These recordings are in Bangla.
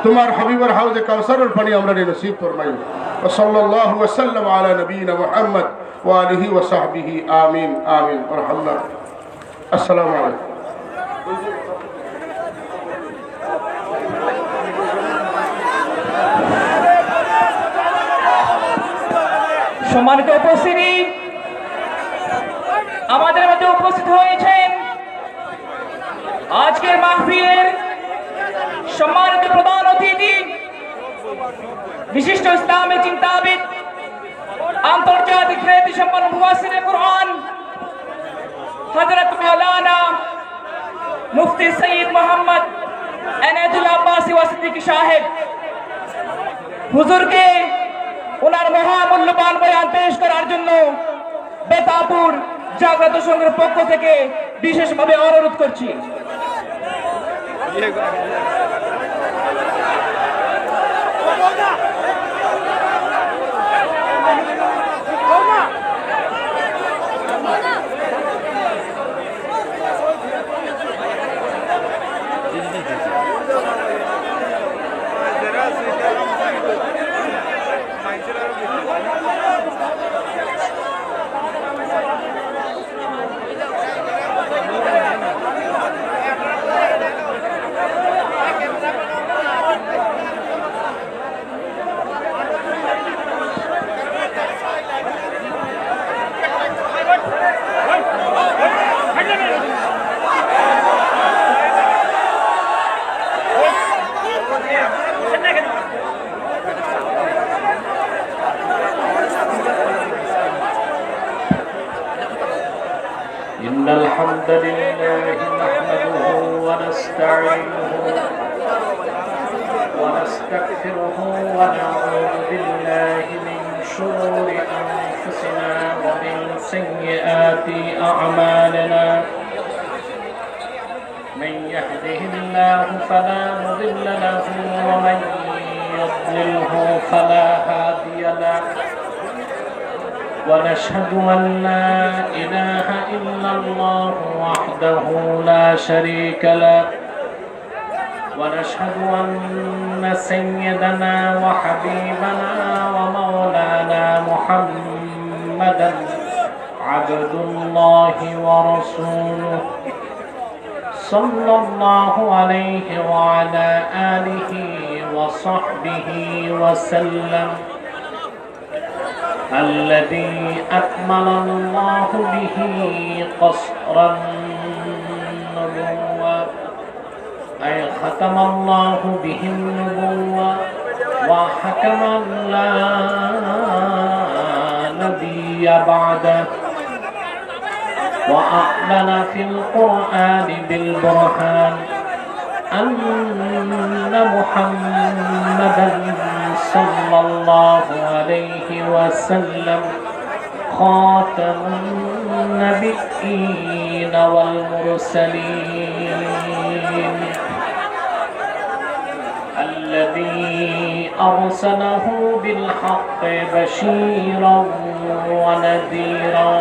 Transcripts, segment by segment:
তোমার হাবিবের হাউজে কাউসারের পানি আমরা নসিব ফরমাইও। ওয়া সাল্লাল্লাহু ওয়া সাল্লাম আলা নবিয়িনা মুহাম্মদ ওয়া আলিহি ওয়া সাহবিহি আমিন আমিন ওয়া আসসালামু আলাইকুম। সম্মানিত উপস্থিতি, আমাদের মধ্যে উপস্থিত হয়েছেন আজকের মাহফিলের সম্মানিত প্রধান অতিথি, বিশিষ্ট ইসলামী চিন্তাবিদ, আন্তর্জাতিক খ্যাতি সম্পন্ন মুফাসসিরে কুরআন হযরত মাওলানা মুফতি সৈয়দ মোহাম্মদ এনায়েতুল আব্বাসী ওয়াসিদ্দিকী সাহেব। হুজুরকে ওনার মহামূল্যবান বয়ান পেশ করার জন্য বেতাপুর জাগ্রত সংঘের পক্ষ থেকে বিশেষভাবে অনুরোধ করছি। إن الحمد لله نحمده ونستعينه ونستغفره ونعوذ بالله من شرور أنفسنا ومن سيئات أعمالنا. من يهده الله فلا مضل له ومن يضلله فلا هادي له. ونشهد أن لا إله إلا الله وحده لا شريك له. ونشهد أن سيدنا وحبيبنا ومولانا محمدا عبد الله ورسوله صلى الله عليه وعلى آله وصحبه وسلم، الذي أكمل الله به قصر النبوة، أي ختم الله به النبوة وحكم لا نبي بعده، وأعلن في القرآن بالبرهان أن محمدا صلى الله عليه وسلم خاتم النبيين والمرسلين، الذي أرسله بالحق بشيرا ونذيرا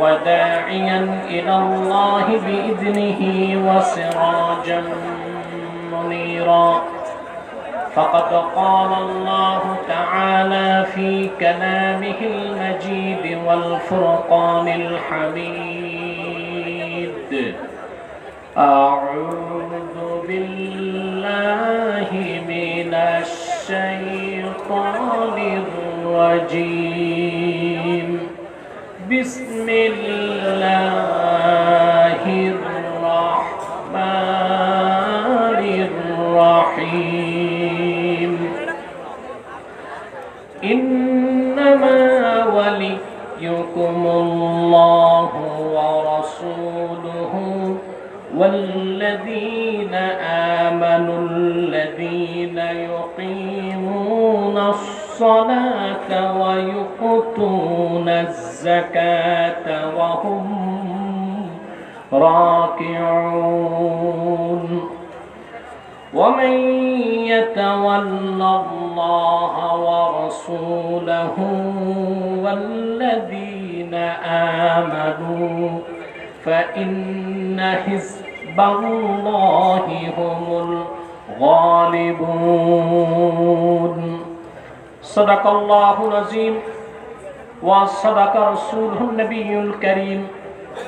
وداعيا إلى الله بإذنه وسراجا منيرا. فقد قال الله تعالى في كلامه المجيد والفرقان الحميد: أعوذ بالله من الشيطان الرجيم. بسم الله الرحمن الرحيم. إنما وليكم الله ورسوله والذين آمنوا الذين يقيمون الصلاة ويؤتون الزكاة وهم راكعون. ومن يتول الله ورسوله والذين آمنوا فإن حزب الله هم غالبون. صدق الله العظيم وصدق رسوله النبي الكريم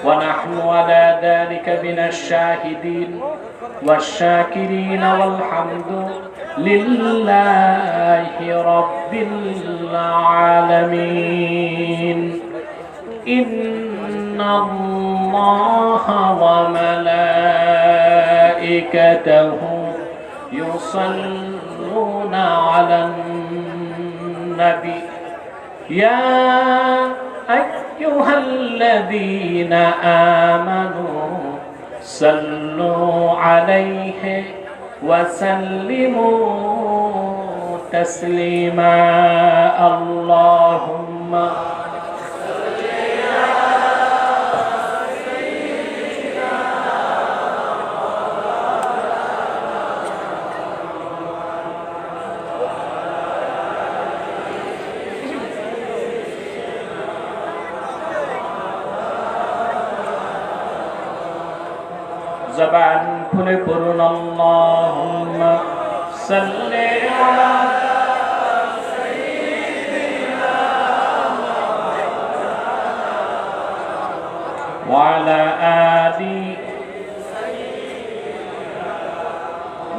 ونحن على ذلك من الشاهدين والشاكرين والحمد لله رب العالمين. إن الله وملائكته يصلون على النبي يا أيها الذين آمنوا صلوا عليه وسلموا تسليما. اللهم زبان খুলে পড়ুন اللهم صل على سيدنا وعلى آل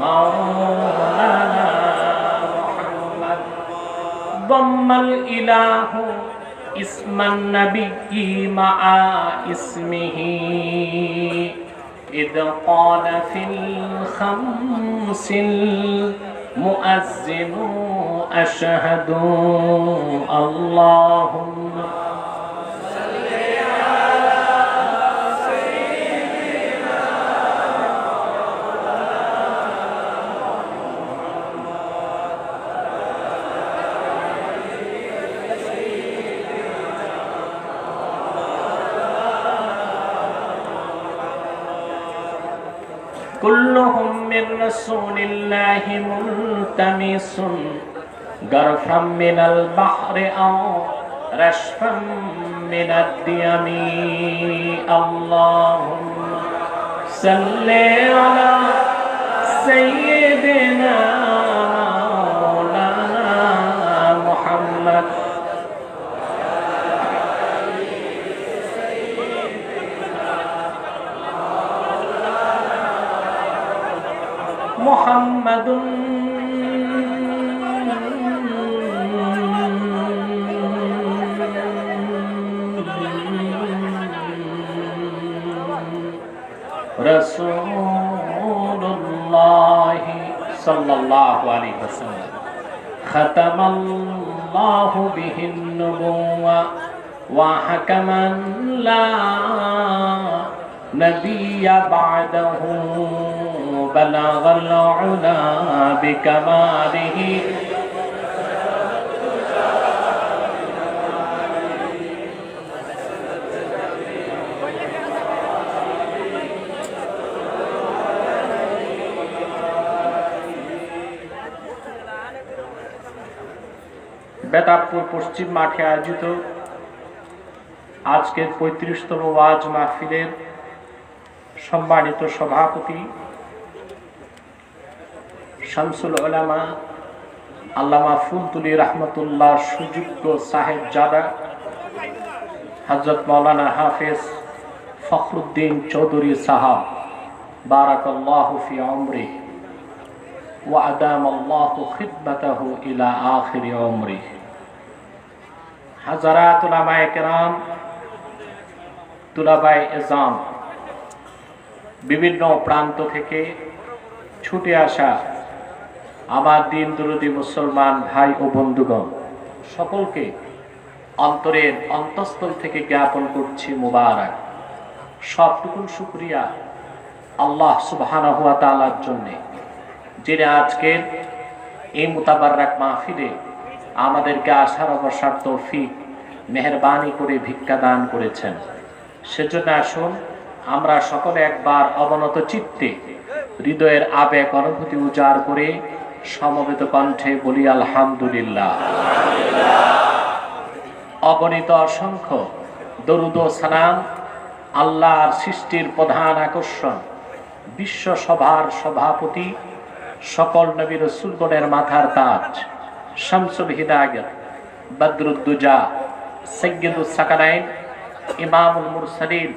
مولانا محمد. ضم الإله اسم النبي مع اسمه إذ قال في الخمس المؤذن أشهد اللهم صل على سيدنا كلهم من رسول الله ملتمس غرفا من البحر أو رشفا من الديم. اللهم صل على سيدنا مولانا محمد محمد رسول الله صلى الله عليه وسلم. ختم الله به النبوة وحكما لا نبي بعده بلغ العلا بكماله বেতাবপুর পশ্চিম মাঠে আয়োজিত আজকের ৩৫তম ওয়াজ মাহফিলের সম্মানিত সভাপতি শামসুল উলামা আল্লামা ফুলতুলি রহমতুল্লাহ সুযোগ্য সাহেব জাদা হযরত মাওলানা হাফেজ ফখরুদ্দিন চৌধুরী সাহাব বারাকাল্লাহু ফি উমরি ওয়া আদামাল্লাহু খিদমাতাহু ইলা আখিরি উমরি। হাজারাত উলামায়ে কেরাম, তুলাবায়ে ইজাম, বিভিন্ন প্রান্ত থেকে ছুটে আসা আমার দিন দরদি মুসলমান ভাই ও বন্ধুগণ, সকলকে অন্তরের অন্তঃস্থল থেকে জ্ঞাপন করছি মুবারক। সবটুকুন শুকরিয়া আল্লাহ সুবহানাহু ওয়া তাআলার জন্যে, যিনি আজকের এই মুতাবাররাক মাহফিলে আমাদেরকে আসার অবসর তৌফিক মেহেরবানি করে ভিক্ষা দান করেছেন। সেজন্য আসুন আমরা সকলে একবার অবনত চিত্তে হৃদয়ের আবেগ অনুভূতি উজাড় করে সমবেত কণ্ঠে বলি আলহামদুলিল্লাহ। অগণিত অসংখ্য দরুদ ও সালাম আল্লাহর সৃষ্টির প্রধান আকর্ষণ, বিশ্ব সভার সভাপতি সকল নবী রাসূলগণের মাথার তাজ, শামসুল হিদায়াত, বদরুদ্দুজা, সাইয়্যিদুস সাকালাইন, ইমামুল মুরসালিন,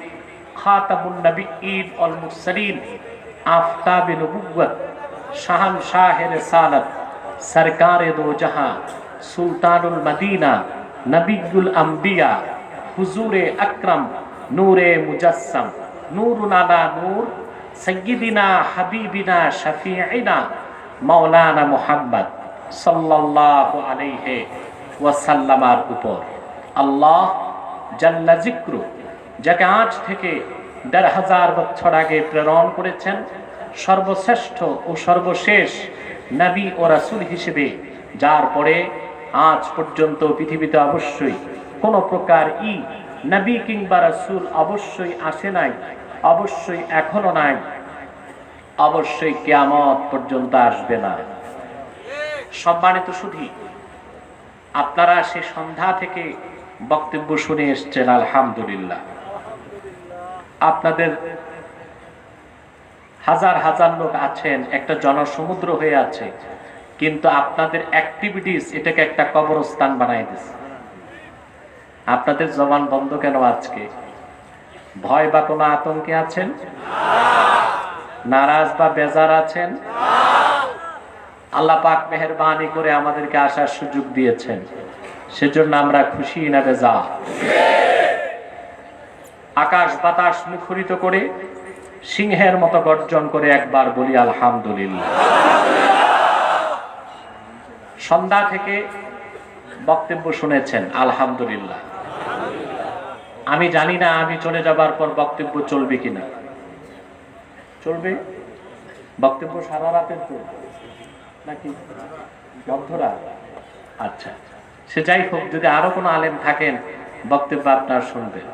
খাতামুন নবিয়্যিন ওয়াল মুরসালিন, আফতাবে নবুওয়াত, শাহনশাহে রিসালাত, সরকারে দো জাহাঁ, সুলতানুল মদিনা, নবিয়ুল আম্বিয়া, হুজুরে আকরাম, নূরে মুজাসসাম, নূরুন আলা নূর, সাইয়্যিদিনা হাবিবিনা শাফিঈনা মাওলানা মুহাম্মদ সাল্লাল্লাহু আলাইহি ওয়াসাল্লামের উপর আল্লাহ জাল্লা যিকরু, যাকে আজ থেকে ১৫০০ বছর আগে প্রেরণ করেছেন, সর্বশ্রেষ্ঠ ও সর্বশেষ নবী ও রাসূল হিসেবে, যার পরে আজ পর্যন্ত পৃথিবীতে অবশ্যই কোনো প্রকার নবী কিংবা রাসূল অবশ্যই আসে নাই, অবশ্যই এখনো নাই, অবশ্যই কিয়ামত পর্যন্ত আসবে না। সম্মানিত সুধী, আপনারা সে সন্ধ্যা থেকে বক্তব্য শুনে এসছেন, আলহামদুলিল্লাহ। আপনাদের হাজার হাজার লোক আছেন, একটা জনসমুদ্র হয়ে আছে, কিন্তু আপনাদের অ্যাক্টিভিটিস এটাকে একটা কবরস্থান বানাই দিচ্ছে। আপনাদের জবান বন্ধ কেন আজকে? ভয় বা কোনো আতঙ্কে আছেন? নারাজ বা বেজার আছেন? আল্লাহ পাক মেহেরবানি করে আমাদেরকে আসার সুযোগ দিয়েছেন, সেজন্য আমরা খুশি না বেজার? আকাশ বাতাস মুখরিত করে সিংহের মতো গর্জন করে একবার বলি আলহামদুলিল্লাহ। সন্ধ্যা থেকে বক্তব্য শুনেছেন, আলহামদুলিল্লাহ। আমি জানি না আমি চলে যাবার পর বক্তব্য চলবে কিনা। চলবে? বক্তব্য সারা রাতের চলবে নাকি মধ্যরাত? আচ্ছা, সে যাই হোক, যদি আরো কোনো আলেম থাকেন বক্তব্য আপনার শুনবেন।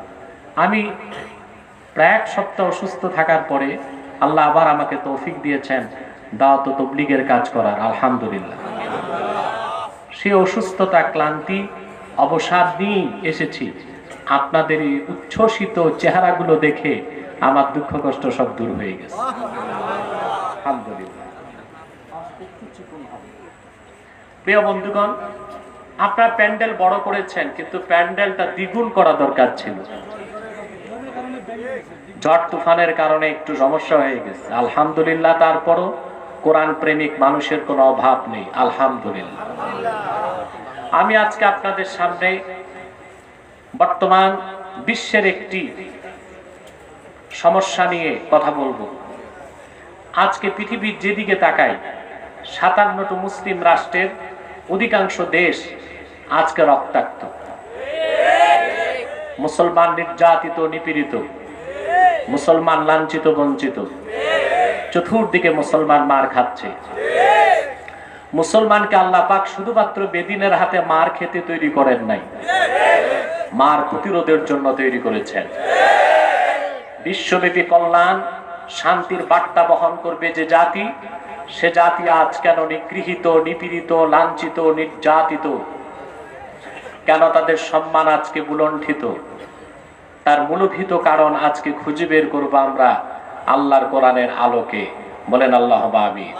আমি প্রায় 1 সপ্তাহ অসুস্থ থাকার পরে আল্লাহ আবার আমাকে তৌফিক দিয়েছেন দাওয়াত ও তাবলীগের কাজ করার, আলহামদুলিল্লাহ। সেই অসুস্থতা, ক্লান্তি, অবসাদ নিয়ে এসেছি। আপনাদের এই উচ্ছ্বসিত চেহারাগুলো দেখে আমার দুঃখ কষ্ট সব দূর হয়ে গেছে, আলহামদুলিল্লাহ। প্রিয় বন্ধুগণ, আপনারা প্যান্ডেল বড় করেছেন, কিন্তু প্যান্ডেলটা দ্বিগুণ করা দরকার ছিল। ঝড় তুফানের কারণে একটু সমস্যা হয়ে গেছে, আলহামদুলিল্লাহ। তারপরও কোরআন প্রেমিক মানুষের কোনো অভাব নেই, আলহামদুলিল্লাহ। আমি আজকে আপনাদের সামনে বর্তমান বিশ্বের একটি সমস্যা নিয়ে কথা বলবো। আজকে পৃথিবীর যেদিকে তাকাই, ৫৭টি মুসলিম রাষ্ট্রের অধিকাংশ দেশ আজকে রক্তাক্ত। মুসলমান নির্যাতিত, নিপীড়িত, মুসলমান লাঞ্ছিত, বঞ্চিত, চতুর্দিকে মুসলমান মার খাচ্ছে। মুসলমানকে আল্লাহ পাক শুধুমাত্র বেদিনের হাতে মার খেতে তৈরি করেন নাই, মার প্রতিরোধের জন্য তৈরি করেছেন। বিশ্বব্যাপী কল্যাণ, শান্তির বার্তা বহন করবে যে জাতি, সে জাতি আজ কেন নিগৃহীত, নিপীড়িত, লাঞ্ছিত, নির্যাতিত? কেন তাদের সম্মান আজকে বুলণ্ঠিত? তার মূলভূত কারণ আজকে খুঁজে বের করবো আমরা আল্লাহর কোরআনের আলোকে। বলেন আল্লাহুম্মা আমিন।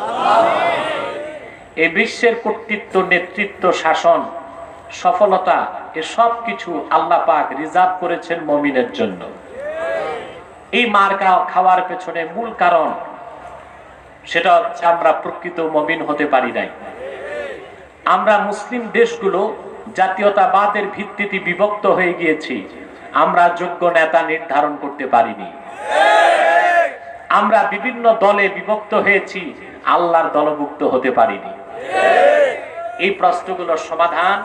এই বিশ্বের কর্তৃত্ব, নেতৃত্ব, শাসন, সফলতা, এসব কিছু আল্লাহ পাক রিজার্ভ করেছেন মুমিনের জন্য। এই মার খাওয়ার পেছনে মূল কারণ সেটা হচ্ছে আমরা প্রকৃত মুমিন হতে পারি নাই। আমরা মুসলিম দেশগুলো জাতীয়তাবাদের ভিত্তিতে বিভক্ত হয়ে গিয়েছি, আমরা যোগ্য নেতা নির্ধারণ করতে পারিনি। আমরা বিভিন্ন দলে বিভক্ত হয়েছি, আল্লাহর দলভুক্ত হতে পারিনি। এই প্রশ্নগুলোর সমাধান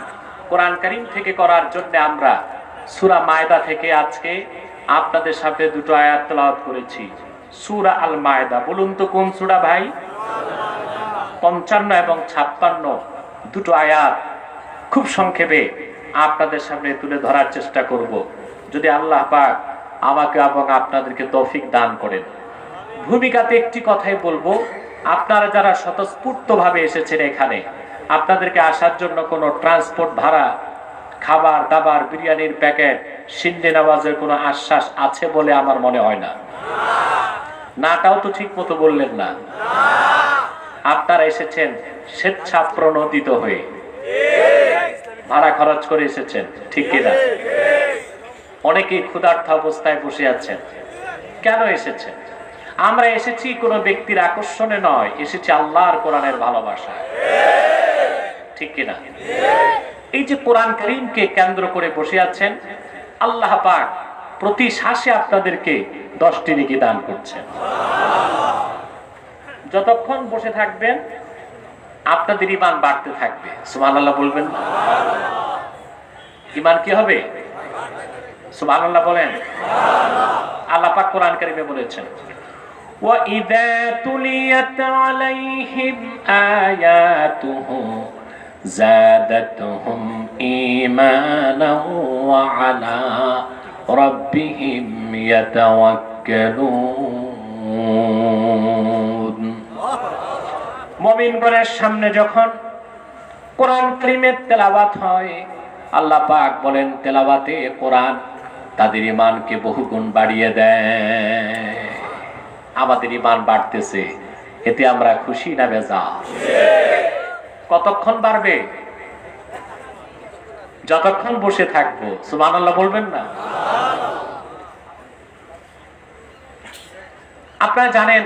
কোরআন কারীম থেকে করার জন্য আমরা সূরা মায়দা থেকে আজকে আপনাদের সামনে 2টো আয়াত তেলাওয়াত করেছি। সূরা আল মায়দা, বলুন তো কোন সূরা ভাই? 55 এবং 56 2টো আয়াত খুব সংক্ষেপে আপনাদের সামনে তুলে ধরার চেষ্টা করব, যদি আল্লাহ পাক আমাকে এবং আপনাদেরকে তৌফিক দান করেন। ভূমিকাতে একটি কথাই বলবো, আপনারা যারা স্বতঃস্ফূর্তভাবে এসেছেন এখানে, আপনাদেরকে আসার জন্য কোনো ট্রান্সপোর্ট ভাড়া, খাবার দাবার, বিরিয়ানির প্যাকেট, সিন্ডে নামাজের কোনো আশ্বাস আছে বলে আমার মনে হয় না। নাটাও তো ঠিক মতো বললেন না। আপনারা এসেছেন স্বেচ্ছা প্রণোদিত হয়ে, ভাড়া খরচ করে এসেছেন, ঠিক কিনা? অনেকেই ক্ষুধার্ত অবস্থায় বসে আছেন। কেন এসেছেন? আমরা এসেছি কোনো ব্যক্তির আকর্ষণে নয়, এসেছি আল্লাহর কোরআনের ভালোবাসা, ঠিক কিনা? এই যে কোরআন কারীমকে কেন্দ্র করে বসে আছেন, আল্লাহ পাক প্রতি শ্বাসে আপনাদেরকে 10টি নেকি দান করছেন। যতক্ষণ বসে থাকবেন আপনাদের ঈমান বাড়তে থাকবে। সুবহানাল্লাহ বলবেন? ঈমান কি হবে? সুবহানাল্লাহ বলেন। আল্লাহ পাক কোরআন কারীমে বলেছেন, ওয়া ইযা তুলিয়াত আলাইহিম আয়াতুহু যাদাতুহুম ঈমানান ওয়া আলা রাব্বিহিম ইয়াতাওয়াক্কালুন। মুমিনগণের সামনে যখন কোরআন কারীমের তেলাওয়াত হয়, আল্লাহ পাক বলেন তেলাওয়াতে কোরআন তাদের ঈমানকে বহুগুণ বাড়িয়ে দেয়। আমাদের ঈমান বাড়তেছে, এতে আমরা খুশি না বেজার? কতক্ষণ বাড়বে? যতক্ষণ বসে থাকবো। সুবহানাল্লাহ বলবেন না? আপনারা জানেন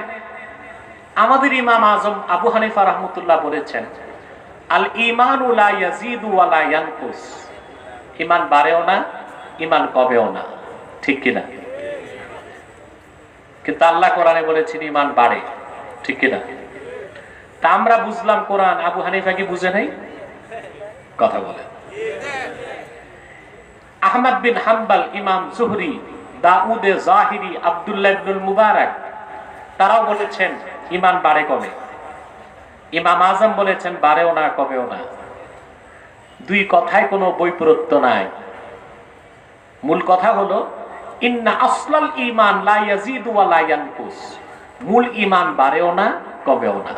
আমাদের ইমাম আজম আবু হানিফা রাহমাতুল্লাহ বলেছেন, আল ঈমানু লা ইয়াজিদু ওয়া লা ইয়ানকুস। ঈমান বাড়েও না, ঈমান কমেও না, ঠিক কিনা? কিন্তু আল্লাহ কোরআনে বলেছেন ঈমান বাড়ে, ঠিক কিনা? তা আমরা বুঝলাম কোরআন, আবু হানিফা কি বুঝে নাই? কথা বলে। আহমদ বিন হাম্বল, ইমাম জুহরি, দাউদে জাহিরি, আব্দুল্লাহ ইবনুল মুবারক তারাও বলেছেন ঈমান বাড়ে কমে। ইমাম আজম বলেছেন বাড়েও না কমেও না। দুই কথায় কোনো বৈপরীত্য নাই। মূল কথা হলো ইন্না আসলাল ঈমান লা ইয়াজিদু ওয়া লা ইয়ানকুস। মূল ঈমান বাড়েও না কমেও না।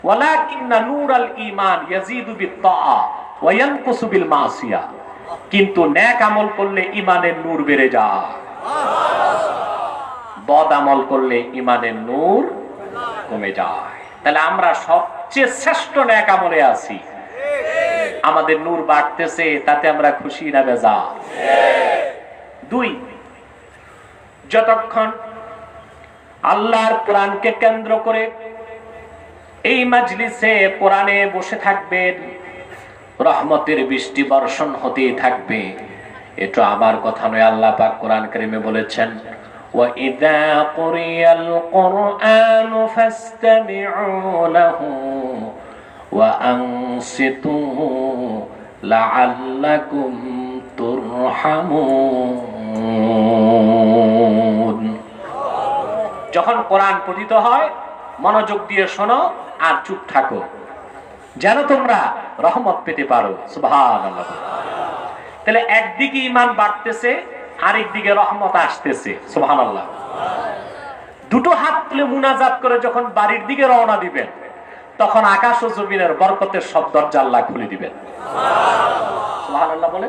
ওয়ালাকিন্না নূরাল ঈমান ইয়াজিদু বিত-তাআ ওয়া ইয়ানকুসু বিল মাসিয়া। কিন্তু নেক আমল করলে ঈমানের নূর বেড়ে যায়, বদ আমল করলে ঈমানের নূর কমে যায়। তাহলে আমরা সবচেয়ে শ্রেষ্ঠ নেক আমলে আছি, আমাদের নূর বাড়তেছে, তাতে আমরা খুশি না বেজার? দুই, যতক্ষণ আল্লাহর কোরআনকে কেন্দ্র করে এই মাজলিসে কোরআনে বসে থাকবেন, রহমতের বৃষ্টি বর্ষণ হতেই থাকবে। এটা আমার কথা নয়, আল্লাহ পাক কোরআন কারীমে বলেছেন, ওয়া ইযা কুরিয়াল কুরআনু ফাসতামিউ লাহু ওয়া আনসিতু লাআল্লাকুম তুরহামুন। যখন কোরআন পঠিত হয় মনোযোগ দিয়ে শোনো আর চুপ থাকো, যেন তোমরা রহমত পেতে পারো। সুবহানাল্লাহ। তাহলে একদিকে ঈমান বাড়তেছে, আরেকদিকে রহমত আসতেছে। সুবহানাল্লাহ। দুটো হাত তুলে মুনাজাত করে যখন বাড়ির দিকে রওনা দিবেন, তখন আকাশ ও জমিনের বরকতের সব দরজা আল্লাহ খুলে দিবেন। সুবহানাল্লাহ বলে।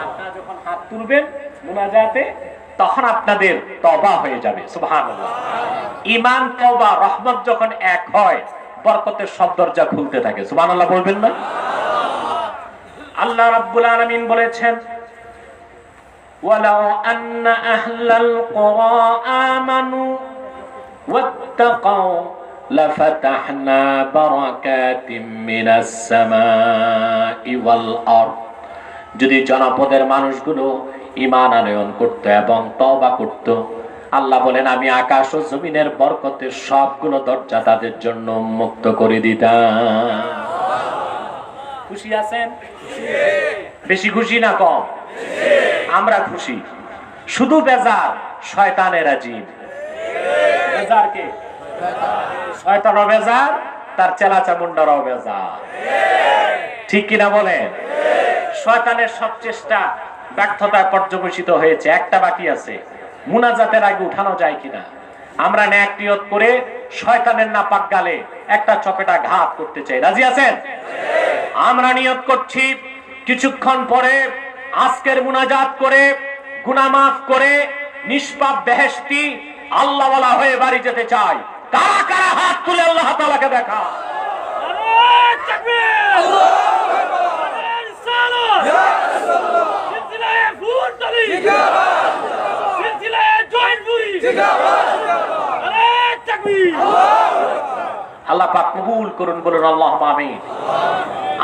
আপনারা যখন হাত তুলবেন মুনাজাতে, তখন আপনাদের তওবা হয়ে যাবে। সুবহানাল্লাহ। ঈমান, তওবা, রহমত যখন এক হয়, বরকতের সব দরজা খুলতে থাকে। সুবহানাল্লাহ বলবেন না? আল্লাহ রাব্বুল আলামিন বলেছেন, ওয়ালাউ আন্না আহলাল কুরা আমানু ওয়াত্তাকাউ লাফাতাহনা বারাকাতিম মিনাস সামাই ওয়াল আরদ। যদি জনপদের মানুষগুলো ঈমান আনয়ন করত এবং তওবা করত, আল্লাহ বলেন আমি আকাশ ও জমিনের বরকতের সবগুলো দরজা তাদের জন্য উন্মুক্ত করে দিতাম। খুশি আছেন? বেশি খুশি না কম? আমরা খুশি। শুধু বেজার শয়তানের আজিব। বেজার কে? শয়তানও বেজার, তার চেলা চামুন্ডারাও বেজার, ঠিক কিনা বলেন? শয়তানের সব চেষ্টা ব্যর্থতায় পর্যবসিত হয়েছে। একটা বাকি আছে, মুনাজাতের আগে উঠানো যায় কিনা। আমরা নেক নিয়ত করে শয়তানের নাপাক গালে একটা চপেটা ঘাত করতে চাই। রাজি আছেন? আমরা নিয়ত করছি কিছুক্ষণ পরে আজকের মুনাজাত করে গুনাহ মাফ করে নিষ্পাপ বেহেশতি আল্লাহওয়ালা হয়ে বাড়ি যেতে চাই। কারা কারা হাত তুলে আল্লাহ তাআলাকে দেখা। আল্লাহ পাক কবুল করুন, বলুন আল্লাহুম্মা আমিন।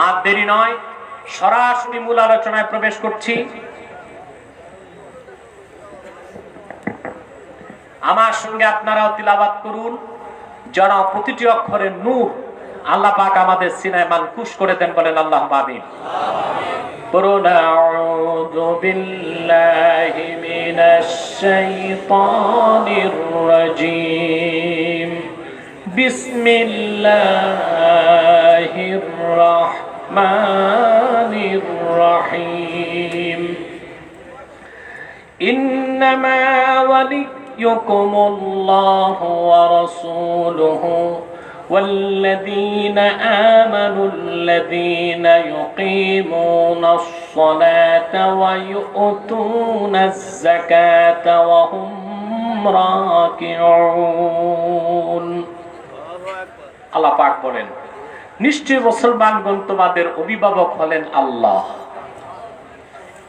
আর দেরি নয়, সরাসরি মূল আলোচনায় প্রবেশ করছি। আমার সঙ্গে আপনারাও তিলাওয়াত করুন, যেন প্রতিটি অক্ষরে নূর আল্লাহ পাক আমাদের সিনায় মানকুশ করে দেন, বলেন আল্লাহুম্মা আমিন। قُلْ أَعُوذُ بِاللَّهِ مِنَ الشَّيْطَانِ الرَّجِيمِ بِسْمِ اللَّهِ الرَّحْمَنِ الرَّحِيمِ إِنَّمَا وَلِيُّكُمُ اللَّهُ وَرَسُولُهُ والذين آمنوا الذين يقيمون الصلاة ويؤتون الزكاة وهم راكعون। আল্লাহ পাক বলেন, নিশ্চয় মুসলমানগণ তোমাদের অভিভাবক হলেন আল্লাহ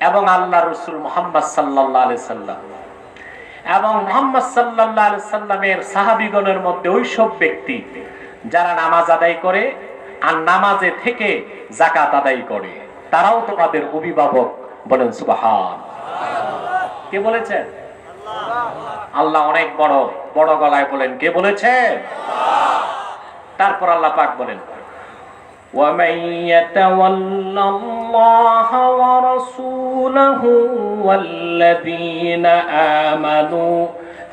এবং আল্লাহর রাসূল মুহাম্মদ সাল্লাল্লাহু আলাইহি সাল্লাম, এবং মুহাম্মদ সাল্লাল্লাহু আলাইহি সাল্লামের সাহাবীগণের মধ্যে ওই সব ব্যক্তি যারা নামাজ আদায় করে আর নামাজে থেকে যাকাত আদায় করে, তারাও তোমাদের অভিভাবক, বলেন সুবহান। কে বলেছেন? আল্লাহ অনেক বড়, বড় গলায় বলেন, কে বলেছেন? তারপর আল্লাহ পাক বলেন, وَمَن يَتَوَلَّ اللَّهَ وَرَسُولَهُ وَالَّذِينَ آمَنُوا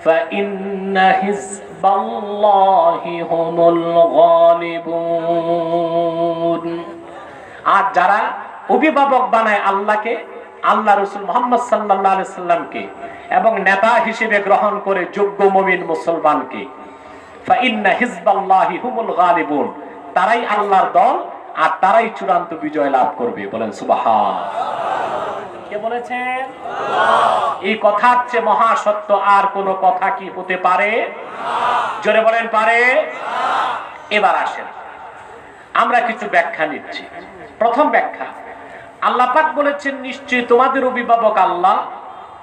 فَإِنَّ حِزْبَ اللَّهِ هُمُ الْغَالِبُونَ। আর যারা অভিভাবক বানায় আল্লাহকে, আল্লাহ রাসূল মুহাম্মদ সাল্লাল্লাহু আলাইহি সাল্লামকে এবং নেতা হিসেবে গ্রহণ করে যোগ্য মুমিন মুসলমানকে, فَإِنَّ حِزْبَ اللَّهِ هُمُ الْغَالِبُونَ, তারাই আল্লাহর দল আর তারাই চূড়ান্ত বিজয় লাভ করবে, বলেন সুবহান। কে বলেছেন? এই কথার চেয়ে মহা সত্য আর কোন কথা কি হতে পারে? জোরে বলেন, পারে? এবার আসেন আমরা কিছু ব্যাখ্যা নিচ্ছি। প্রথম ব্যাখ্যা, আল্লাহ পাক বলেছেন নিশ্চয়ই তোমাদের অভিভাবক আল্লাহ,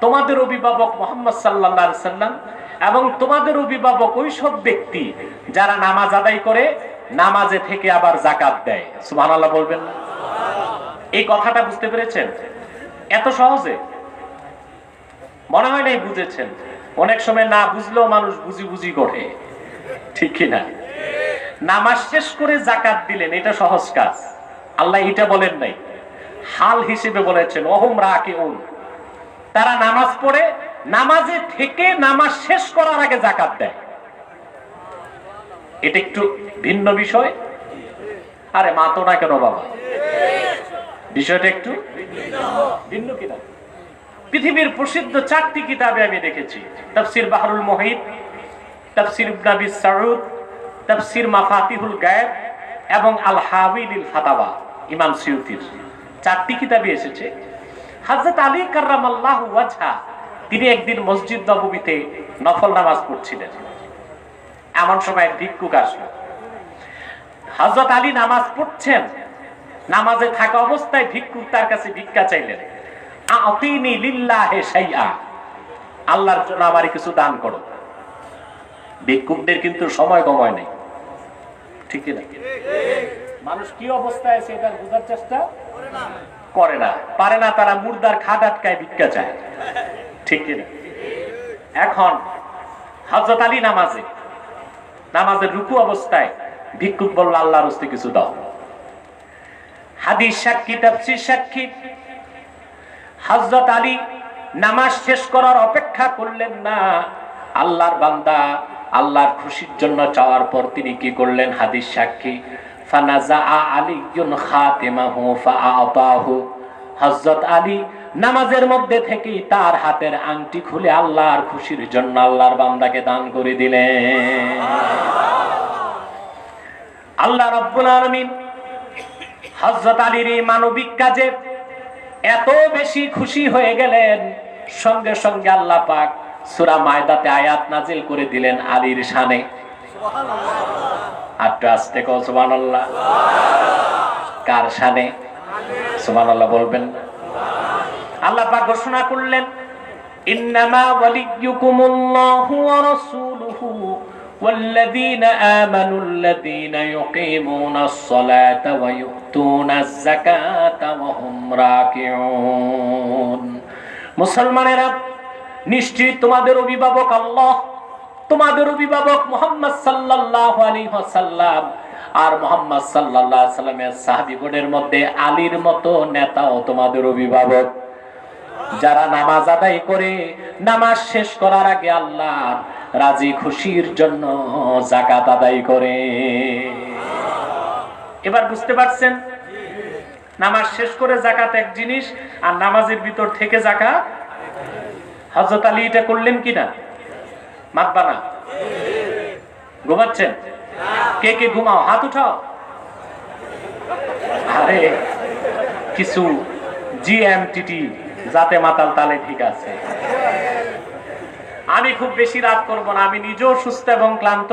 তোমাদের অভিভাবক মুহাম্মদ সাল্লাল্লাহু আলাইহি সাল্লাম, এবং তোমাদের অভিভাবক ওই সব ব্যক্তি যারা নামাজ আদায় করে নামাজে থেকে আবার যাকাত দেয়। সুবহানাল্লাহ বলবেন না? এই কথাটা বুঝতে পেরেছেন? এত সহজে মনে হয় নাই বুঝেছেন। অনেক সময় না বুঝলেও মানুষ বুঝি বুঝি করে, ঠিক কিনা? নামাজ শেষ করে যাকাত দিলেন, এটা সহজ কাজ। আল্লাহ এটা বলেন নাই, হাল হিসেবে বলেছেন ওহুম রাকিউন, তারা নামাজ পড়ে নামাজে থেকে নামাজ শেষ করার আগে যাকাত দেয়। এটা একটু ভিন্ন বিষয়। আরে মাতো না কেন বাবা, বিষয়টা একটু ভিন্ন কিনা? পৃথিবীর প্রসিদ্ধ 4টি কিতাবে আমি দেখেছি, তাফসীর বাহরুল মুহিত, তাফসীর ইবনে আবি সাউদ, তাফসীর মাফাতিহুল গায়ব এবং আল হাওয়াইলিল ফাতাওয়া ইমাম সিউতির 4টি কিতাবে এসেছে হযরত আলী কাররামাল্লাহু ওয়াজহা তিনি একদিন মসজিদ নববীতে নফল নামাজ পড়ছিলেন। এমন সময় ভিক্ষুক আসলো। হযরত আলী নামাজ পড়ছেন, নামাজে থাকা অবস্থায় ভিক্ষুক তার কাছে ভিক্ষা চাইলেন, আতিনি লিল্লাহি শাইআ, আল্লাহর জন্য আমার কিছু দান করো। ভিক্ষুকদের কিন্তু সময় কমায় নাই, ঠিক না? মানুষ কি অবস্থায় আছে এটা বোঝার চেষ্টা করে না, পারে না, তারা মুর্দার খাট আটকায় ভিক্ষা চায়, ঠিক না? এখন হযরত আলী নামাজের রুকু অবস্থায় ভিক্ষুক বলল, আল্লাহর রাস্তে কিছু দাও। হাদিস সাক্ষী, তাফসীর সাক্ষী, হযরত আলী নামাজ শেষ করার অপেক্ষা করলেন না। আল্লাহর বান্দা আল্লাহর খুশির জন্য চাওয়ার পর তিনি কি করলেন? হাদিস সাক্ষী, ফানাজা আলীয়ুন খাতিমাহু ফাআতাহু, হযরত আলী নামাজের মধ্যে থেকেই তার হাতের আংটি খুলে আল্লাহর খুশির জন্য আল্লাহর বান্দাকে দান করে দিলেন। আল্লাহ রাব্বুল আলামিন হযরত আলীর এই মানবিক কাজে এত বেশি খুশি হয়ে গেলেন, সঙ্গে সঙ্গে আল্লাহ পাক সূরা মায়দাতে আয়াত নাজিল করে দিলেন আলীর শানে, আটটু আস্তে কও সুবহানাল্লাহ। কার শানে সুবহানাল্লাহ বলবেন? আল্লাহ পাক ঘোষণা করলেন, ইন্নামা ওয়ালিয়্যুকুমুল্লাহু ওয়া রাসূলুহু ওয়াল্লাযীনা আমানুল্লাযীনা ইউকিমুনাস সালাতা ওয়া ইউতুনাজ যাকাতা ওয়া হুম রাকিউন। মুসলমানেরা, নিশ্চয় তোমাদের অভিভাবক আল্লাহ, তোমাদের অভিভাবক মুহাম্মদ সাল্লাল্লাহু আলাইহি ওয়াসাল্লাম, আর মুহাম্মদ সাল্লাল্লাহু আলাইহি ওয়াসাল্লামের সাহাবীগণের মধ্যে আলীর মতো নেতাও তোমাদের অভিভাবক, যারা নামাজ আদায় করে নামাজ শেষ করার আগে আল্লাহর রাজি খুশির জন্য যাকাত আদায় করে। এবার বুঝতে পারছেন, নামাজ শেষ করে যাকাত এক জিনিস, আর নামাজের ভিতর থেকে যাকাত। হযরত আলী এটা করলেন কিনা? মাতবা না? ঘুমাচ্ছেন? কে কে ঘুমাও? হাত উঠাও। আরে কিছু জিএমটিটি যাতে মাতাল তালে ঠিক আছে। আমি খুব বেশি রাত করব না, আমি নিজেও সুস্থ এবং ক্লান্ত।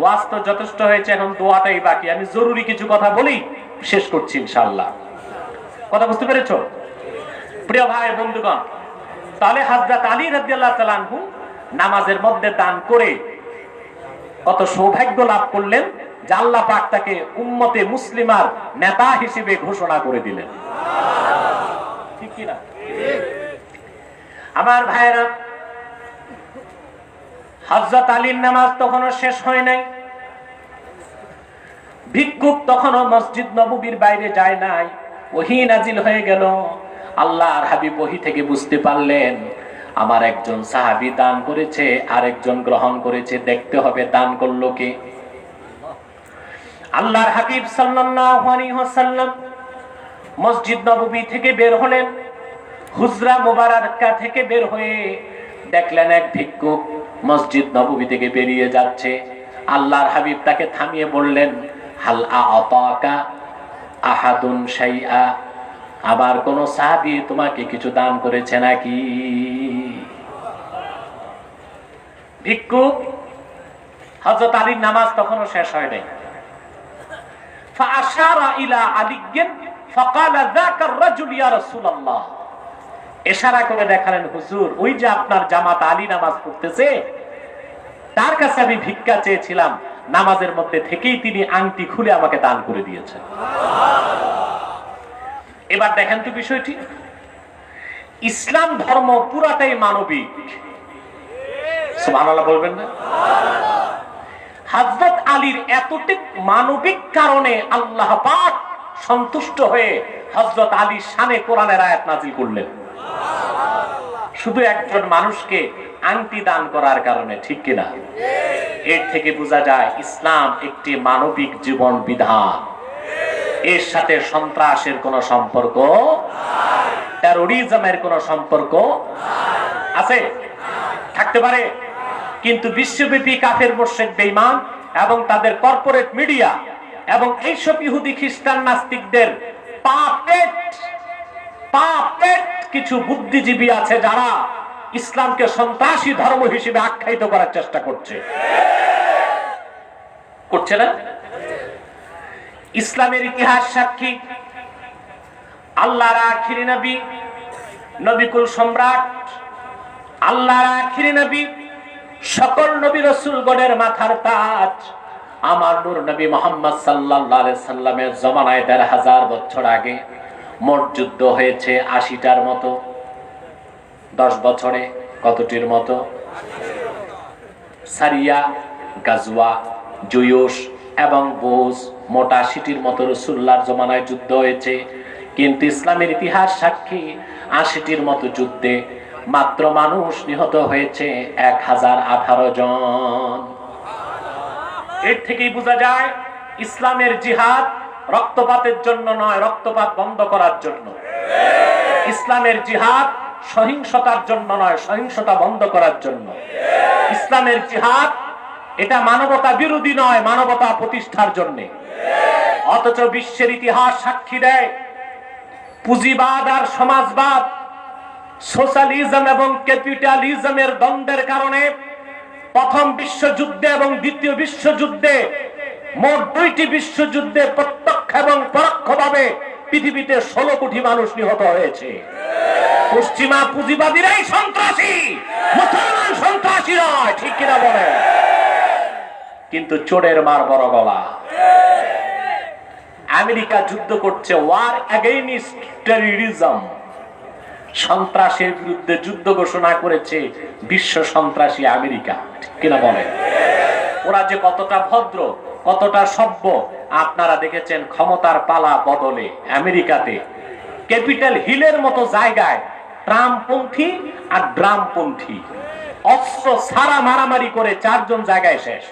ওয়াজ তো যথেষ্ট হয়েছে, এখন দোয়াটাই বাকি। আমি জরুরি কিছু কথা বলেই শেষ করছি ইনশাআল্লাহ। কথা বুঝতে পেরেছো প্রিয় ভাই বন্ধুগণ? তাহলে হযরত আলী রাদিয়াল্লাহু তাআলা আনহু নামাজের মধ্যে দান করে কত সৌভাগ্য লাভ করলেন যে আল্লাহ পাক তাকে উম্মতে মুসলিমার নেতা হিসেবে ঘোষণা করে দিলেন। ঠিক কি না? আমার ভাইরা, হযরত আলীর নামাজ তখনও শেষ হয় নাই। ভিক্ষুক তখনও মসজিদ নববীর বাইরে যায় নাই। ওহী নাজিল হয়ে গেল। আল্লাহর হাবিব ওহী থেকে বুঝতে পারলেন আমার একজন সাহাবী দান করেছে, আরেকজন গ্রহণ করেছে, দেখতে হবে দান করলো কে। আল্লাহর হাবিব সাল্লাল্লাহু আলাইহি ওয়াসাল্লাম মসজিদ নববী থেকে বের হলেন। হুজরা মুবারাকা থেকে বের হয়ে দেখলেন এক ভিক্ষুক মসজিদ নববী থেকে বেরিয়ে যাচ্ছে। আল্লাহর হাবিব তাকে থামিয়ে বললেন, হাল আ'তাকা আহাদুন শাইআ, আবার কোন সাহাবী তোমাকে কিছু দান করেছে নাকি? ভিক্ষুক, হযরত আলীর নামাজ তখনও শেষ হয় নাই। ফাআশারা ইলা আলিয়্যিন ফাকালা যাকা আর-রাজুল ইয়া রাসূলুল্লাহ, ইশারা করে দেখালেন, হুজুর ওই যে আপনার জামাত আলী নামাজ পড়তেছে, তার কাছে আমি ভিক্ষা চেয়েছিলাম, নামাজের মধ্যে থেকেই তিনি আংটি খুলে আমাকে দান করে দিয়েছেন। এবার দেখেন তো বিষয়টি, ইসলাম ধর্ম পুরাটাই মানবিক। সুবহানাল্লাহ বলবেন না? হযরত আলীর এতটুক মানবিক কারণে আল্লাহ পাক সন্তুষ্ট হয়ে হযরত আলীর শানে কোরআনের আয়াত নাযিল করলেন। শুধু একজন মানুষকে আংটি দান করার কারণে, ঠিক কিনা? এর থেকে বোঝা যায় ইসলাম একটি মানবিক জীবন বিধান। এর সাথে সন্ত্রাসের কোন সম্পর্ক, টেরোরিজমের কোন সম্পর্ক আছে? থাকতে পারে, কিন্তু বিশ্বব্যাপী কাফের মুশরিক বেঈমান এবং তাদের কর্পোরেট মিডিয়া এবং এইসব ইহুদি খ্রিস্টান নাস্তিকদের পাপেট কিছু বুদ্ধিজীবী আছে যারা ইসলামকে সন্ত্রাসী ধর্ম হিসেবে আখ্যায়িত করার চেষ্টা করছে না? ইসলামের ইতিহাস সাক্ষী, আল্লাহর আখিরি নবী, নবিকুল সম্রাট, আল্লাহর আখিরি নবী, সকল নবী রাসূলগণের মাথার তাজ, আমার নূর নবী মুহাম্মদ সাল্লাল্লাহু আলাইহি সাল্লামের জমানায় ১৫০০ বছর আগে মোট যুদ্ধ হয়েছে ৮০টার মতো। ১০ বছরে কতটির মতো? সারিয়া, গাজওয়া, জুয়ুশ এবং বোজ, মোট ৮০টির মতো রাসূলুল্লাহর জমানায় যুদ্ধ হয়েছে। কিন্তু ইসলামের ইতিহাস সাক্ষী ৮০টির মতো যুদ্ধে মাত্র মানুষ নিহত হয়েছে ১০১৮ জন। এর থেকেই বোঝা যায় ইসলামের জিহাদ রক্তপাতের জন্য নয়, রক্তপাত বন্ধ করার জন্য। ইসলামের জিহাদ সহিংসতার জন্য নয়, সহিংসতা বন্ধ করার জন্য। ইসলামের জিহাদ এটা মানবতা বিরোধী নয়, মানবতা প্রতিষ্ঠার জন্য। অথচ বিশ্বের ইতিহাস সাক্ষী দেয় পুঁজিবাদ আর সমাজবাদ, সোশ্যালিজম এবং ক্যাপিটালিজমের দ্বন্দ্বের কারণে প্রথম বিশ্বযুদ্ধে এবং দ্বিতীয় বিশ্বযুদ্ধে, মোট 2টি বিশ্বযুদ্ধে প্রত্যক্ষ এবং পরোক্ষভাবে পৃথিবীতে 16 কোটি মানুষ নিহত হয়েছে। পশ্চিমা পুঁজিবাদীরাই সন্ত্রাসী, মুসলমান সন্ত্রাসী নয়, ঠিক কিনা বলে? কিন্তু চোরের মার বড় গলা। আমেরিকা যুদ্ধ করছে, ওয়ার এগেইনস্ট টেররিজম, সন্ত্রাসের বিরুদ্ধে যুদ্ধ ঘোষণা করেছে বিশ্ব সন্ত্রাসী আমেরিকা, ঠিক কিনা বলে? ওরা যে কতটা ভদ্র, কতটা সভ্য আপনারা দেখেছেন। ক্ষমতার পালা বদলে আমেরিকাতে ক্যাপিটাল হিলের মতো জায়গায় ট্রাম্পপন্থী আর ড্রামপন্থী অস্ত্র ছাড়া মারামারি করে 4 জন জায়গায় শেষ।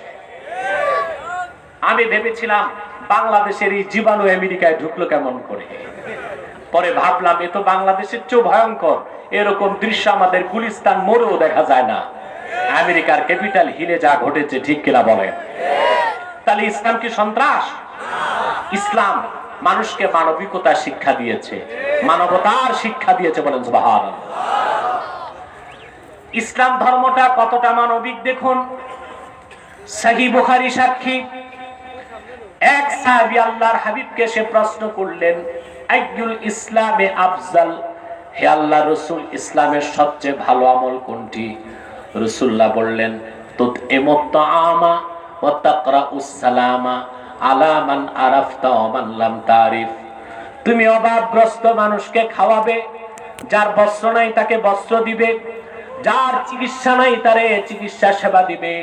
আমি ভেবেছিলাম বাংলাদেশের এই জীবাণু আমেরিকায় ঢুকলো কেমন করে, পরে ভাবলাম এ তো বাংলাদেশের চেয়েও ভয়ঙ্কর। এরকম দৃশ্য আমাদের গুলিস্তান মোড়েও দেখা যায় না। আমেরিকার ক্যাপিটাল হিলে যা ঘটেছে, ঠিক কিনা বলেন? তাহলে ইসলাম কি সন্ত্রাস? ইসলাম মানুষকে মানবিকতা শিক্ষা দিয়েছে, মানবতার শিক্ষা দিয়েছে, বলেন সুবহানাল্লাহ। ইসলাম ধর্মটা কতটা মানবিক দেখুন। সহিহ বুখারী সাক্ষী, এক সাহাবী আল্লাহর হাবিবকে সে প্রশ্ন করলেন, আইয়ুল ইসলামে আফজাল, হে আল্লাহর রাসূল, ইসলামের সবচেয়ে ভালো আমল কোনটি? রাসূলুল্লাহ বললেন, তুতইমুত তাআমা ওয়া তাকরাউস সালামা আলা মান আরাফতা ওয়া মান লাম তারিফ। তুমি অভাবগ্রস্ত মানুষকে খাওয়াবে, যার বস্ত্র নাই তাকে বস্ত্র দিবে, যার চিকিৎসা নাই তারে চিকিৎসা সেবা দিবে,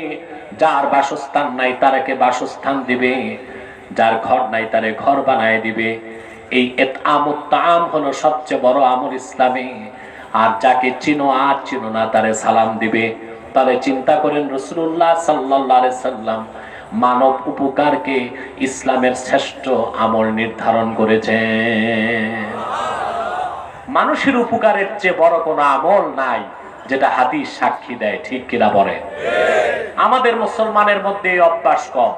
যার বাসস্থান নাই তারকে বাসস্থান দিবে, যার ঘর নাই তারে ঘর বানায় দিবে। এই ইতআমুত তাআম হলো সবচেয়ে বড় আমল ইসলামে। আর যাকে চিনো আর চিনো না তারে সালাম দিবে। তাহলে চিন্তা করেন, রাসূলুল্লাহ সাল্লাল্লাহু আলাইহি সাল্লাম মানব উপকারকে ইসলামের শ্রেষ্ঠ আমল নির্ধারণ করেছেন। মানুষের উপকারের চেয়ে বড় কোনো আমল নাই, যেটা হাদিস সাক্ষী দেয়, ঠিক কিনা বলে? আমাদের মুসলমানের মধ্যে এই অভ্যাস কম।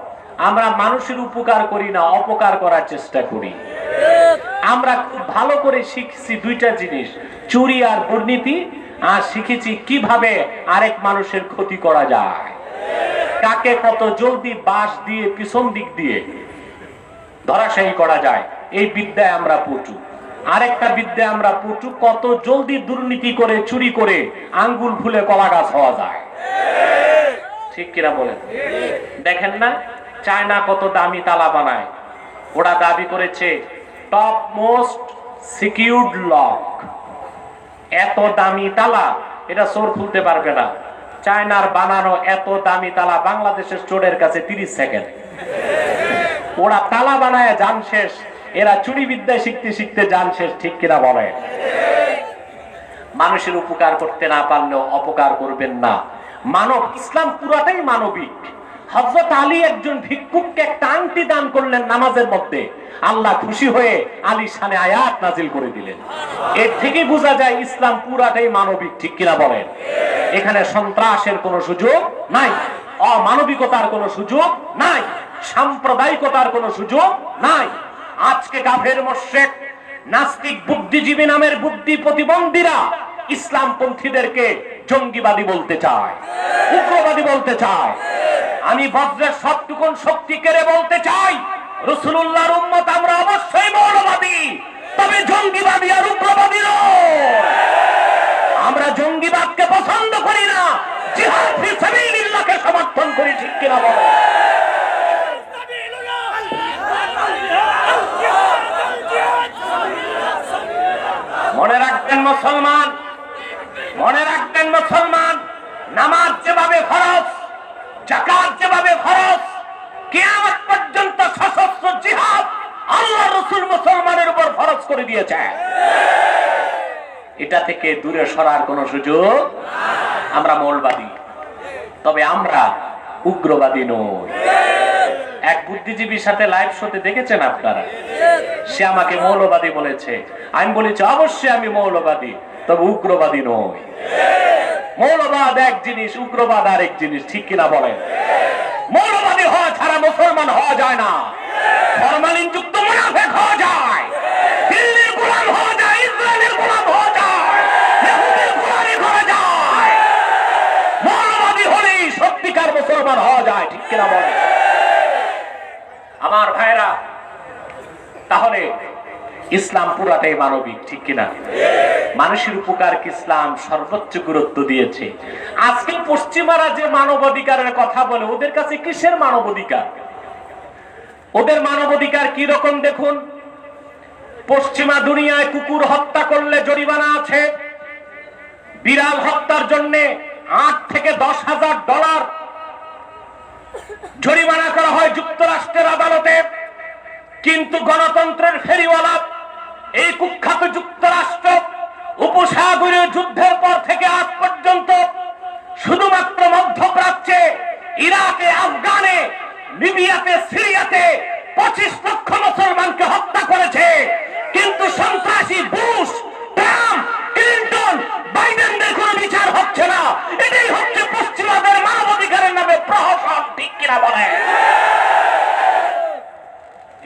আমরা মানুষের উপকার করি না, অপকার করার চেষ্টা করি। আমরা খুব ভালো করে শিখছি 2টা জিনিস, চুরি আর দুর্নীতি, আর শিখেছি কিভাবে আরেক মানুষের ক্ষতি করা যায়, কাকে কত জলদি বাঁশ দিয়ে পিছন দিক দিয়ে ধরাশায়ী করা যায়। এই বিদ্যায় আমরা পটু। আরেকটা বিদ্যায় আমরা পটু, কত জলদি দুর্নীতি করে চুরি করে আঙ্গুল ফুলে কলা গাছ হওয়া যায়, ঠিক কিনা বলেন? দেখেন না চায়না কত দামি তালা বানায়। ওরা দাবি করেছে টপ মোস্ট সিকিউরড লক। এত দামি তালা এটা চোর খুলতে পারবে না। চায়নার বানানো এত দামি তালা বাংলাদেশের চোরের কাছে 30 সেকেন্ড। ওরা তালা বানায় জান শেষ, এরা চুরি বিদ্যা শিখতে শিখতে জান শেষ, ঠিক কিনা বলে? মানুষের উপকার করতে না পারলেও অপকার করবেন না। মানব ইসলাম পুরাটাই মানবিক। হযরত আলী একজন ভিক্ষুককে একটা আংটি দান করলেন নামাজের মধ্যে, আল্লাহ খুশি হয়ে আলী শানে আয়াত নাজিল করে দিলেন। এর থেকে বোঝা যায় ইসলাম পুরাটাই মানবিক, ঠিক কিনা বলেন? এখানে সন্ত্রাসের কোনো সুযোগ নাই, অমানবিকতার কোনো সুযোগ নাই, সাম্প্রদায়িকতার কোনো সুযোগ নাই। আজকে কাফের মুশরিক নাস্তিক বুদ্ধিজীবী নামের বুদ্ধি প্রতিবন্ধীরা ইসলামপন্থীদেরকে জঙ্গিবাদী বলতে চায়, উগ্রবাদী বলতে চায়। আমি বজ্রের সবটুকুন শক্তি কেড়ে বলতে চাই, রাসূলুল্লাহর উম্মত আমরা অবশ্যই মৌলবাদী, তবে জঙ্গিবাদী আর উগ্রবাদী নয়। আমরা জঙ্গিবাদকে পছন্দ করি না, জিহাদ ফি সাবিলিল্লাহকে সমর্থন করি, ঠিক কিনা বলো? মনে রাখবেন মুসলমান, মনে রাখবেন মুসলমান, নামাজ যেভাবে ফরজ, যাকাত যেভাবে ফরজ, কিয়ামত পর্যন্ত সশস্ত্র জিহাদ আল্লাহ রাসূল মুসলমানের উপর ফরজ করে দিয়েছে। এটা থেকে দূরে সরার কোনো সুযোগ। আমরা মৌলবাদী, তবে আমরা উগ্রবাদী নই। এক বুদ্ধিজীবীর সাথে লাইভ শোতে দেখেছেন আপনারা, সে আমাকে মৌলবাদী বলেছে। আমি বলেছি অবশ্যই আমি মৌলবাদী, তবে উগ্রবাদী নই। মৌলবাদ এক জিনিস, উগ্রবাদ আরেক জিনিস, ঠিক কিনা বলেন? মৌলবাদী হওয়া ছাড়া মুসলমান হওয়া যায় না। ফরমালিন যুক্ত মুনাফিক হওয়া যায়, দিল্লির গোলাম হওয়া যায়, ইসরায়েলের গোলাম হওয়া যায়, ইহুদির গোলামি করা যায়। মৌলবাদী হলেই সত্যিকার ঠিক কিনা বলে? আমার ভাইরা, তাহলে ইসলাম পুরাটাই মানবিক, ঠিক কিনা? মানুষের উপকারকে ইসলাম সর্বোচ্চ গুরুত্ব দিয়েছে। আজকে পশ্চিমারা যে মানবাধিকারের কথা বলে, ওদের কাছে কিসের মানবাধিকার? ওদের মানবাধিকার কি রকম দেখুন। পশ্চিমা দুনিয়ায় কুকুর হত্যা করলে জরিমানা আছে, বিড়াল হত্যার জন্য 8 থেকে 10,000 ডলার জরিমানা করা হয় যুক্তরাষ্ট্রের আদালতে। কিন্তু গণতন্ত্রের ফেরিওয়ালা এই কুখ্যাত যুক্তরাষ্ট্র উপসাগরীয় যুদ্ধের পর থেকে আজ পর্যন্ত শুধুমাত্র মধ্যপ্রাচ্যে, ইরাকে, আফগানে, লিবিয়াতে, সিরিয়াতে 25 লক্ষ মুসলমানকে হত্যা করেছে। কিন্তু সন্ত্রাসী বুশ, ট্রাম্প, ক্লিন্টন, বাইডেনদের কোনো বিচার হচ্ছে না। এটাই হচ্ছে পশ্চিমাদের মানবাধিকারের নামে প্রহসন, ঠিক কিনা বলে?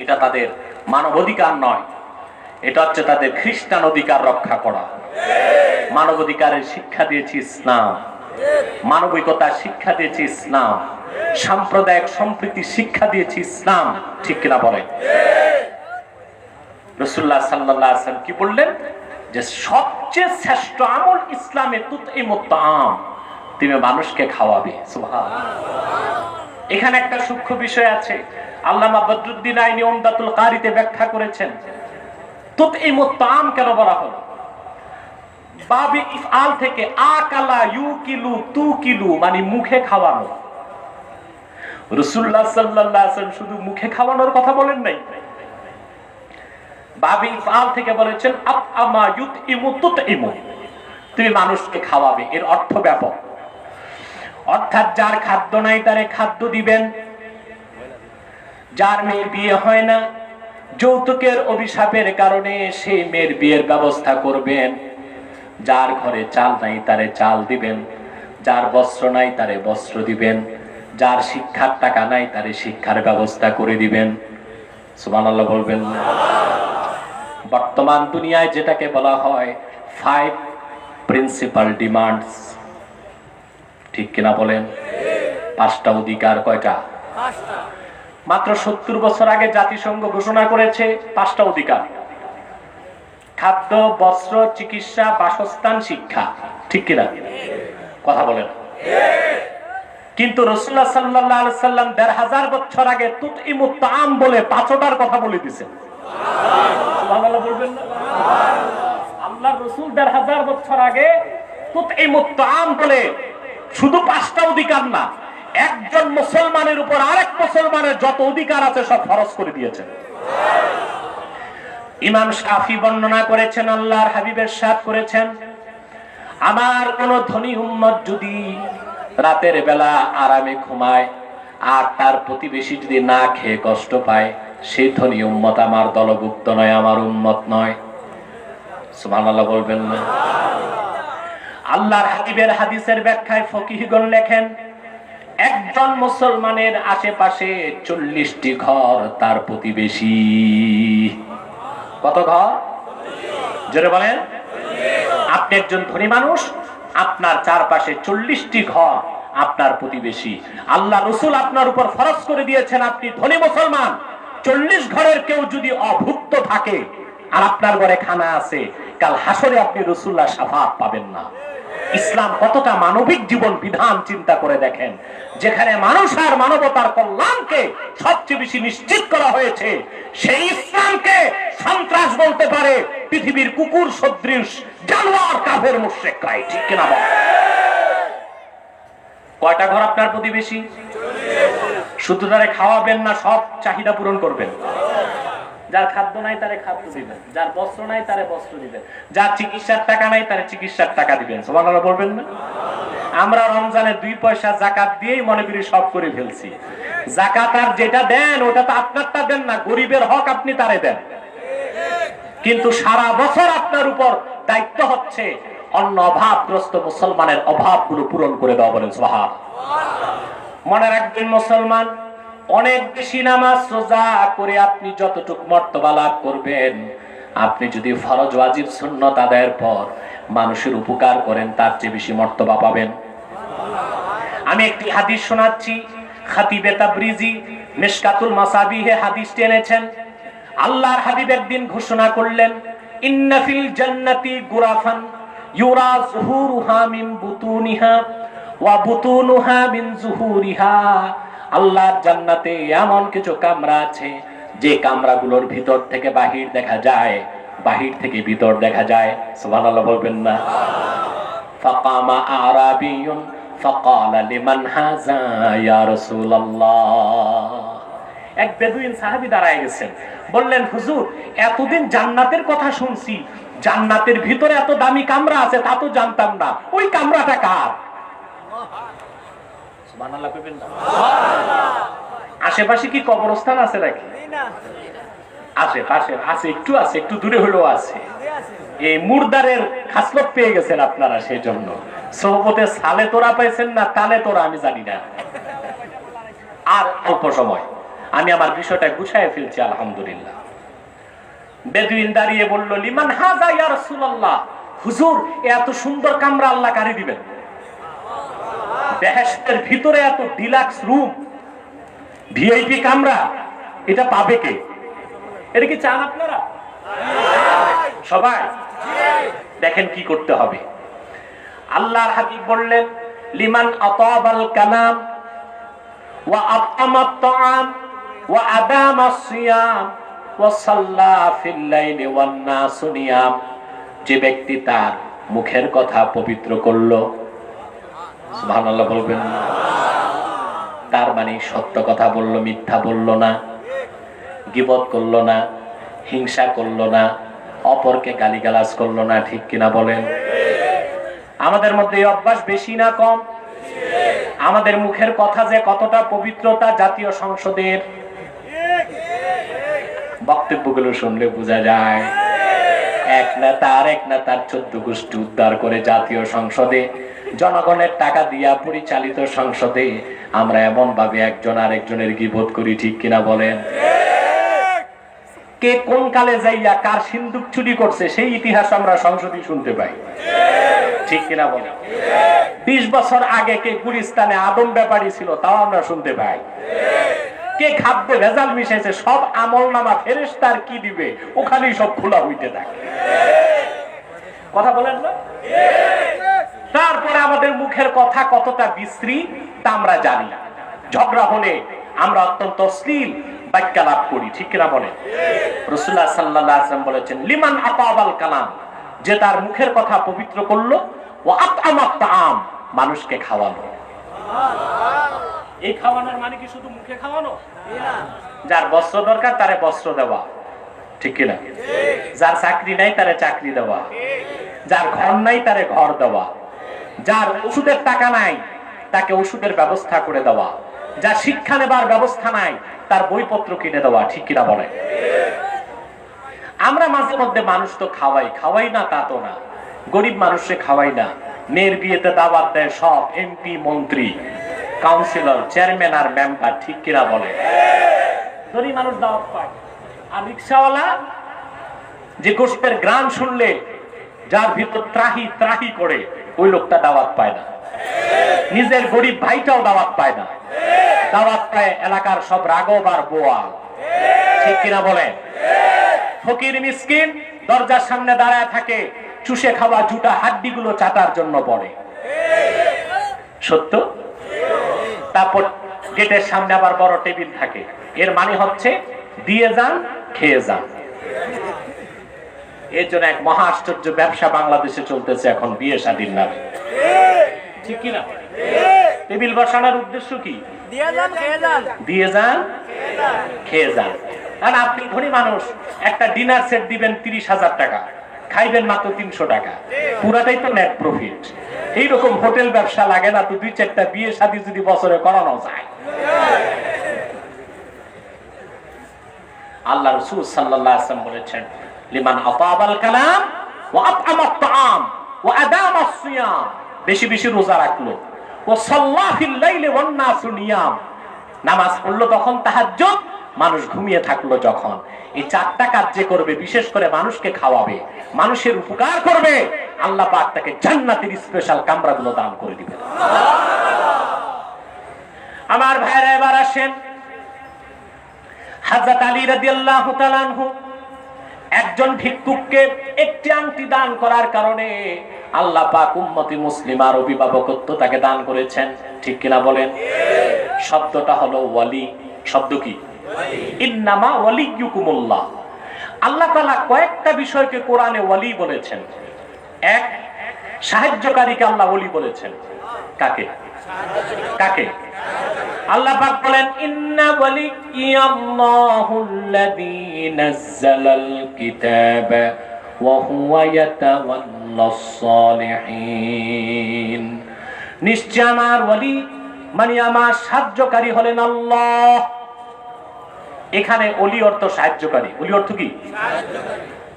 এটা তাদের মানবাধিকার নয়, এটা হচ্ছে তাদের খ্রিস্টান অধিকার রক্ষা করা। মানবাধিকারের শিক্ষা দিয়েছে ইসলাম, মানবিকতার শিক্ষা দিয়েছে ইসলাম, সাম্প্রদায়িক সম্প্রীতি শিক্ষা দিয়েছে ইসলাম, ঠিক কিনা বলে? রাসূলুল্লাহ সাল্লাল্লাহু আলাইহি ওয়াসাল্লাম কি বললেন? যে সবচেয়ে শ্রেষ্ঠ আমল ইসলামে তুতঈমুত তাআম, তুমি মানুষকে খাওয়াবে। সুবহানাল্লাহ। এখানে একটা সূক্ষ্ম বিষয় আছে, আল্লামা বদরুদ্দিন আইনি উমদাতুল কারিতে ব্যাখ্যা করেছেন তুতঈমুত তাআম কেন বলা হলো। বাবে ইফআল থেকে আকালা ইউকিলু তুকিলু, মানে মুখে খাওয়ানো। রাসূলুল্লাহ সাল্লাল্লাহু আলাইহি ওয়াসাল্লাম শুধু মুখে খাওয়ানোর কথা বলেন নাই, বাবে ইফআল থেকে বলেছেন আতআমা ইউতঈমু তুতঈমু, তুমি মানুষকে খাওয়াবে। এর অর্থ ব্যাপক, অর্থাৎ যার খাদ্য নাই তারে খাদ্য দিবেন, যার মেয়ের বিয়ে হয় না যৌতুকের অভিশাপের কারণে সেই মেয়ের বিয়ের ব্যবস্থা করবেন, যার ঘরে চাল নাই তারে চাল দিবেন, যার বস্ত্র নাই তারে বস্ত্র দিবেন, যার শিক্ষার টাকা নাই তারে শিক্ষার ব্যবস্থা করে দিবেন। সুবহানাল্লাহ বলবেন না? বর্তমান দুনিয়ায় যেটাকে বলা হয় 5 প্রিন্সিপাল ডিমান্ডস, ঠিক কিনা বলেন? 5টা অধিকার। কয়টা? 5টা। মাত্র 70 বছর আগে জাতিসংঘ ঘোষণা করেছে 5টা অধিকার: খাদ্য, বস্ত্র, চিকিৎসা, বাসস্থান, শিক্ষা, ঠিক কিনা? কথা বলেন। কিন্তু রাসূলুল্লাহ সাল্লাল্লাহু আলাইহি ওয়াসাল্লাম 1500 বছর আগে তুতঈমুত তাআম বলে 5টার কথা বলে দিয়েছেন। সুবহানাল্লাহ বলবেন না? আল্লাহর রাসূল 1500 বছর আগে তুতঈমুত তাআম বলে শুধু 5টা অধিকার না, একজন মুসলমানের উপর আরেক মুসলমানের যত অধিকার আছে সব ফরজ করে দিয়েছেন। ইমাম শাফি বর্ণনা করেছেন, আল্লাহর হাবিবের সাথ করেছেন, আমার কোন ধনী উম্মত যদি রাতের বেলা আরামে ঘুমায় আর তার প্রতিবেশী যদি না খেয়ে কষ্ট পায়, সেই ধনী উম্মত আমার দলভুক্ত নয়, আমার উম্মত নয়। সুবহানাল্লাহ বলবেন না? আল্লাহর হাবিবের হাদিসের ব্যাখ্যায় ফকিহগণ লেখেন, একজন মুসলমানের আশেপাশে 40টি ঘর তার প্রতিবেশী। কত ঘর? জোরে বলেন। আপনি একজন ধনী মানুষ, আপনার চারপাশে 40টি ঘর আপনার প্রতিবেশী। আল্লাহ রাসূল আপনার উপর ফরজ করে দিয়েছেন, আপনি ধনী মুসলমান, 40 ঘরের কেউ যদি অভুক্ত থাকে আর আপনার ঘরে খানা আছে, কাল হাসরে আপনি রাসূলুল্লাহ শাফাআত পাবেন না। ইসলাম কতটা মানবিক জীবন বিধান চিন্তা করে দেখেন, যেখানে মানুষ আর মানবতার কল্যাণকে সবচেয়ে বেশি নিশ্চিত করা হয়েছে, সেই ইসলামকে সন্ত্রাস বলতে পারে পৃথিবীর কুকুর সদৃশ জানোয়ার কাফের মুশরিকরা, ঠিক কিনা বল? কয়টা ঘর আপনার প্রতিবেশী? শুধু তারে খাওয়াবেন না, সব চাহিদা পূরণ করবেন। যার খাদ্য নাই তারে খাদ্য দিবেন, যার বস্ত্র নাই তারে বস্ত্র দিবেন, যার চিকিৎসার টাকা নাই তারে চিকিৎসার টাকা দিবেন। সুবহানাল্লাহ বলবেন না? আমরা রমজানে 2 পয়সা যাকাত দিয়েই মনে করি সব করে ফেলছি। যাকাত আর যেটা দেন ওটা তো আপনারটা দেন না, গরিবের হক আপনি তারে দেন। কিন্তু সারা বছর আপনার উপর দায়িত্ব হচ্ছে অন্য অভাবগ্রস্ত মুসলমানের অভাবগুলো পূরণ করে দেওয়া। বলেন সুবহানাল্লাহ। মনে রাখবেন, মুসলমান অনেক বেশি নামাজ রোজা করে আপনি যতটুকু মর্তবা লাভ করবেন, আপনি যদি ফরজ ওয়াজিব সুন্নাত আদায়ের পর মানুষের উপকার করেন, তার চেয়ে বেশি মর্তবা পাবেন। আমি একটি হাদিস শোনাচ্ছি, খাতিবে তাবরিজি মিশকাতুল মাসাবিহে হাদিসটি এনেছেন। আল্লাহর হাবিব একদিন ঘোষণা করলেন, ইন্না ফিল জান্নাতি গুরাফান ইউরা যুহুরুহা মিন বুতুনিহা ওয়া বুতুনুহা মিন যুহুরিহা। আল্লাহর জান্নাতে এমন কিছু কামরা আছে যে কামরাগুলোর ভিতর থেকে বাহির দেখা যায়, বাহির থেকে ভিতর দেখা যায়। সুবহানাল্লাহ বলবেন না? ফাকামা আরাবিয়ুন ফাকালা লিমান হাযা ইয়া রাসূলুল্লাহ। এক বেদুইন সাহাবী দাঁড়ায় গেছেন, বললেন, হুজুর এতদিন জান্নাতের কথা শুনছি, জান্নাতের ভিতরে এত দামি কামরা আছে তা তো জানতাম না, ওই কামরাটা কার? সুবহানাল্লাহ কইবেন না? আশেপাশে কি কবরস্থান আছে নাকি? আশেপাশে আছে, একটু আছে, একটু দূরে হলেও আছে। এই মুর্দারের খাসলত পেয়ে গেছেন আপনারা, সেই জন্য সোহবতে সালে তোরা পাইছেন না তালে তোরা আমি জানি না। আর অল্প সময় আমি আমার বিষয়টা গুছায় ফেলছি আলহামদুলিল্লাহ। বেদুইন দাঁড়িয়ে বলল, লিমান হাযা ইয়া রাসূলুল্লাহ, হুজুর এত সুন্দর কামরা আল্লাহ কারে দিবেন? বেহেশতের ভিতরে এত ডিলাক্স রুম, ভিআইপি কামরা, এটা পাবে কে? এটা কি চান আপনারা সবাই? দেখেন কি করতে হবে। আল্লাহর হাবিব বললেন, লিমান আতাবাল কালাম ওয়া আতআমাত তাআম ওয়া আদামাস সিয়াম ওয়া সাল্লা ফিল লাইলি ওয়ান নাসু নিয়াম। যে ব্যক্তি তার মুখের কথা পবিত্র করলো, সুবহানাল্লাহ বলবেন না? তার মানে সত্য কথা বললো, মিথ্যা বললো না, গীবত করলো না, হিংসা করলো না, অপরকে গালিগালাজ করলো না, ঠিক কিনা বলেন? আমাদের মধ্যে এই অভ্যাস বেশি না কম? আমাদের মুখের কথা যে কতটা পবিত্রতা জাতীয় সংসদের বক্তব্যগুলো শুনলে বোঝা যায়। এক নেতার 14 গোষ্ঠী উদ্ধার করে জাতীয় সংসদে, জনগণের টাকা দিয়া পরিচালিত সংসদে আমরা এমন ভাবে একজন আরেকজনের গীবত করি, ঠিক কিনা বলেন? কে কোন কালে যাইয়া কার সিন্দুক চুরি করছে সেই ইতিহাস আমরা সংসদে শুনতে পাই, ঠিক কিনা বলেন? 20 বছর আগে কে গুলিস্তানে আদম ব্যাপারী ছিল তাও আমরা শুনতে পাই। কে খাদ্যে ভেজাল মিশাইছে সব আমলনামা ফেরেশতার কি দিবে ওখানেই সব খোলা হইতে থাকে, কথা বলেন না? তারপরে আমাদের মুখের কথা কতটা বিশ্রী তা আমরা জানি না। ঝগড়া হলে আমরা অত্যন্ত অশ্লীল বাক্যালাপ করি, ঠিক কিনা বলেন? রাসূলুল্লাহ সাল্লাল্লাহু আলাইহি ওয়াসাল্লাম বলেছেন, লিমান আতাবাল কালাম, যে তার মুখের কথা পবিত্র করলো, ওয়া আতআমাত তাআম, মানুষকে খাওয়ালো। এই খাওয়ানোর মানে কি শুধু মুখে খাওয়ানো? যার বস্ত্র দরকার তারে বস্ত্র দেওয়া, ঠিক কিনা? যার চাকরি নাই তারে চাকরি দেওয়া, যার ঘর নাই তারে ঘর দেওয়া, যার ওষুধের টাকা নাই তাকে ওষুধের ব্যবস্থা করে দেওয়া, যার শিক্ষা নেবার ব্যবস্থা নাই তার বইপত্র কিনে দেওয়া, ঠিক কিনা বলে? আমরা মাঝে মধ্যে মানুষ তো খাওয়াই না তা তো না, গরিব মানুষে খাওয়াই না। মেয়ের বিয়েতে দাওয়াত দেয় সব এমপি, মন্ত্রী, কাউন্সিলর, চেয়ারম্যান আর মেম্বার, ঠিক কিনা বলে? গরিব মানুষ দাওয়াত পায়। আর রিক্সাওয়ালা যে গোষ্ঠের গ্রাম শুনলে যার ভিতর ত্রাহি ত্রাহি করে, ওই লোকটা দাওয়াত পায় না। নিজের গরিব ভাইটাও দাওয়াত পায় না, দাওয়াত পায় এলাকার সব রাগব আর বোয়াল, ঠিক কিনা বলেন? ফকির মিসকিন দরজার সামনে দাঁড়ায় থাকে, চুষে খাওয়া জুটা হাড্ডিগুলো চাটার জন্য পড়ে, সত্য? তারপর গেটের সামনে আবার বড় টেবিল থাকে, এর মানে হচ্ছে দিয়ে যান খেয়ে যান। এর জন্য এক মহা আশ্চর্য ব্যবসা বাংলাদেশে চলতেছে এখন, বিয়ে শাদীর নামে, ঠিক কিনা? টেবিল বসানোর উদ্দেশ্য কি? দিয়ে যান খেয়ে যান। আর আপনি ধনী মানুষ, একটা ডিনার সেট দিবেন 30,000 টাকা, খাইবেন মাত্র 300 টাকা, পুরাটাই তো নেট প্রফিট। এইরকম হোটেল ব্যবসা লাগে না তো 2-4টা বিয়ে শাদী যদি বছরে করানো যায়? আল্লাহ রাসূল সাল্লাল্লাহু আলাইহি ওয়াসাল্লাম বলেছেন, লিমান আতাবাল কালাম ওয়া আতআমাত তাআম ওয়া আদামাস সিয়াম, বেশি বেশি রোজা রাখলো, ওয়া সাল্লা ফিল লাইলি ওয়ান নাসু নিয়াম, নামাজ পড়লো তখন তাহাজ্জুদ, মানুষ ঘুমিয়ে থাকলো যখন। এই 4টা কাজ যে করবে, বিশেষ করে মানুষকে খাওয়াবে, মানুষের উপকার করবে, আল্লাহ পাক তাকে জান্নাতের স্পেশাল কামরাগুলো দান করে দিবেন। আমার ভাইরা এবার আসেন, হযরত আলী রাদিয়াল্লাহু তাআলা আনহু একজন ভিক্ষুককে একটি আংটি দান করার কারণে আল্লাহ পাক উম্মতি মুসলিমার অভিভাবকত্ব তাকে দান করেছেন, ঠিক কিনা বলেন? শব্দটা হলো ওয়ালি। শব্দ কি? ইন্নামা ওয়ালিয়ুকুমুল্লাহ। আল্লাহ তাআলা কয়েকটা বিষয়কে কোরআনে ওয়ালি বলেছেন। এক, সাহায্যকারীকে আল্লাহ ওয়ালি বলেছেন। কাকে? কাকে? আল্লাহ পাক বলেন ইন্না ওয়ালিয়াল্লাহুল্লাযী নাযালাল কিতাবা ওয়া হুয়া ইয়াতাওয়াল্লাস সালিহিন। নিশ্চয় আমার ওয়ালি মানে আমার সাহায্যকারী হলেন আল্লাহ। এখানে ওলি অর্থ সাহায্যকারী। ওলি অর্থ কি?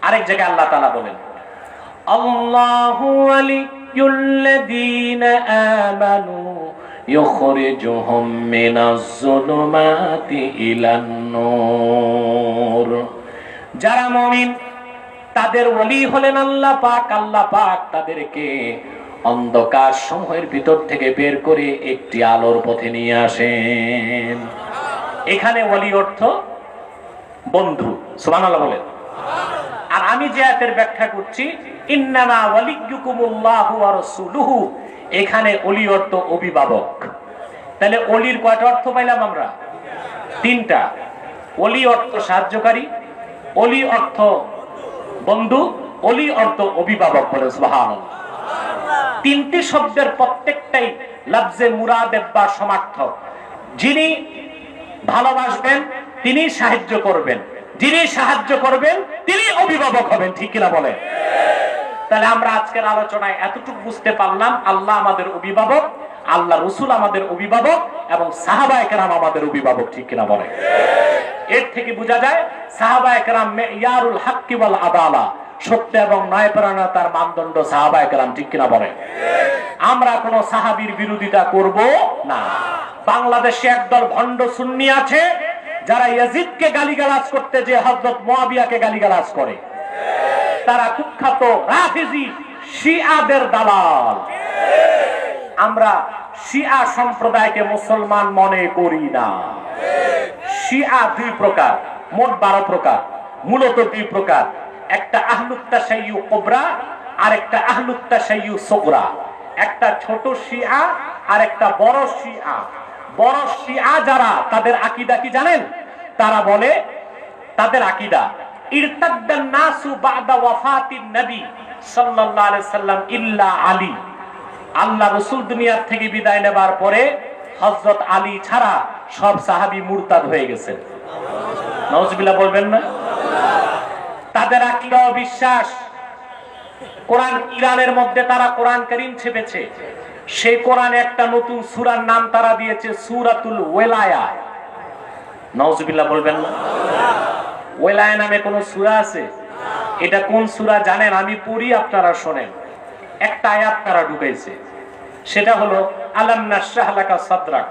আরেক জায়গায় আল্লাহ তাআলা বলেন আল্লাহু ওয়ালিয়ুল্লাযীনা আমানু ইখরিজুহুম মিনাজ যুলুমাতি ইলান নূর। যারা মুমিন তাদের ওলি হলেন আল্লাহ পাক। আল্লাহ পাক তাদেরকে অন্ধকার সমূহের ভিতর থেকে বের করে একটি আলোর পথে নিয়ে আসেন। এখানে ওলি অর্থ বন্ধু। সুবহানাল্লাহ বলেন। আর আমি যে আয়াতের ব্যাখ্যা করছি ইন্নামা ওয়ালিয়ুকুমুল্লাহু ওয়া রাসূলুহু, এখানে ওলি অর্থ অভিভাবক। তাহলে ওলির কয়টা অর্থ পাইলাম আমরা? তিনটা। ওলি অর্থ সাহায্যকারী, ওলি অর্থ বন্ধু, ওলি অর্থ অভিভাবক। বলে সুবহানাল্লাহ। তিনটি শব্দের প্রত্যেকটাই লফজে মুরাদেব বা সমার্থক। যিনি ভালোবাসবেন তিনি সাহায্য করবেন, যিনি সাহায্য করবেন তিনি অভিভাবক হবেন, ঠিক কিনা বলেন? তাহলে আমরা আজকের আলোচনায় এতটুকু বুঝতে পারলাম আল্লাহ আমাদের অভিভাবক, আল্লাহ রাসূল আমাদের অভিভাবক এবং সাহাবায়ে কেরাম আমাদের অভিভাবক, ঠিক কিনা বলেন? এর থেকে বোঝা যায় সাহাবায়ে কেরাম মেয়ারুল হাক্কি ওয়াল আদালা, সত্য এবং ন্যায়পরায়ণতার মানদণ্ড সাহাবায়ে কেরাম, ঠিক কিনা বলেন? আমরা কোন সাহাবীর বিরোধিতা করব না। বাংলাদেশে একদল ভণ্ড সুন্নি আছে যারা ইয়াজিদকে গালিগালাজ করতে যে হযরত মুয়াবিয়াকে গালিগালাজ করে। তারা কুখ্যাত রাফিজি শিয়াদের দালাল। আমরা শিয়া সম্প্রদায়কে মুসলমান মনে করি না। শিয়া দুই প্রকার, মোট 12 প্রকার, মূলত দুই প্রকার। একটা আহলুত তাশাইয়্যু কুবরা আর একটা আহলুত তাশাইয়্যু সুগরা। একটা ছোট শিয়া আর একটা বড় শিয়া। বড় শিয়া যারা, তাদের আকীদা কি জানেন? তারা বলে, তাদের আকীদা ইরতাদ্দান নাসু বাদা ওয়াফাতিন নবী সাল্লাল্লাহু আলাইহি সাল্লাম ইল্লা আলী। আল্লাহ রাসূল দুনিয়া থেকে বিদায় নেবার পরে হযরত আলী ছাড়া সব সাহাবী মুরতাদ হয়ে গেছেন। নাউজুবিল্লাহ বলবেন না? তাদের আকীদা ও বিশ্বাস, কোরআন ইরানের মধ্যে তারা কোরআন কারীম ছেপেছে। সেই কোরআনে একটা নতুন সূরার নাম তারা দিয়েছে সূরাতুল ওয়ালায়া। নাউজুবিল্লাহ বলবেন না? ওয়ালায়া নামে কোন সূরা আছে? এটা কোন সূরা জানেন? আমি পড়ি, আপনারা শোনেন। একটা আয়াত তারা ঢুকাইছে, সেটা হলো আলাম নাশরাহ লাকা সাদরাক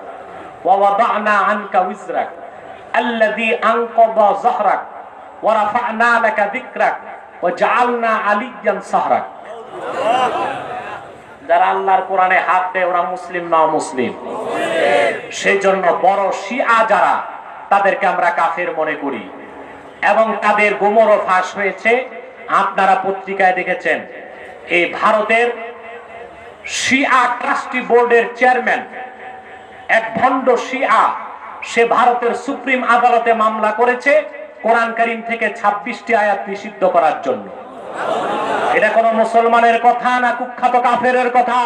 ওয়া ওয়াদানা আনকা উজরাক আল্লাযী আনকাযা যাহরাক ওয়া রাফা'না লাকা যিকরাক ওয়া জাআলনা আলিয়্যান সাহরাক। যারা আল্লাহর কোরআনে হাত দেয় ওরা মুসলিম না অমুসলিম? সেই জন্য বড় শিয়া যারা, তাদেরকে আমরা কাফের মনে করি এবং তাদের গোমর ফাঁস হয়েছে। আপনারা পত্রিকায় দেখেছেন, এই ভারতের শিয়া ট্রাস্টি বোর্ডের চেয়ারম্যান এক ভণ্ড শিয়া, সে ভারতের সুপ্রিম আদালতে মামলা করেছে কোরআন কারীম থেকে 26টি আয়াত নিষিদ্ধ করার জন্য। এটা কোন মুসলমানের কথা না কুখ্যাত কাফেরের কথা?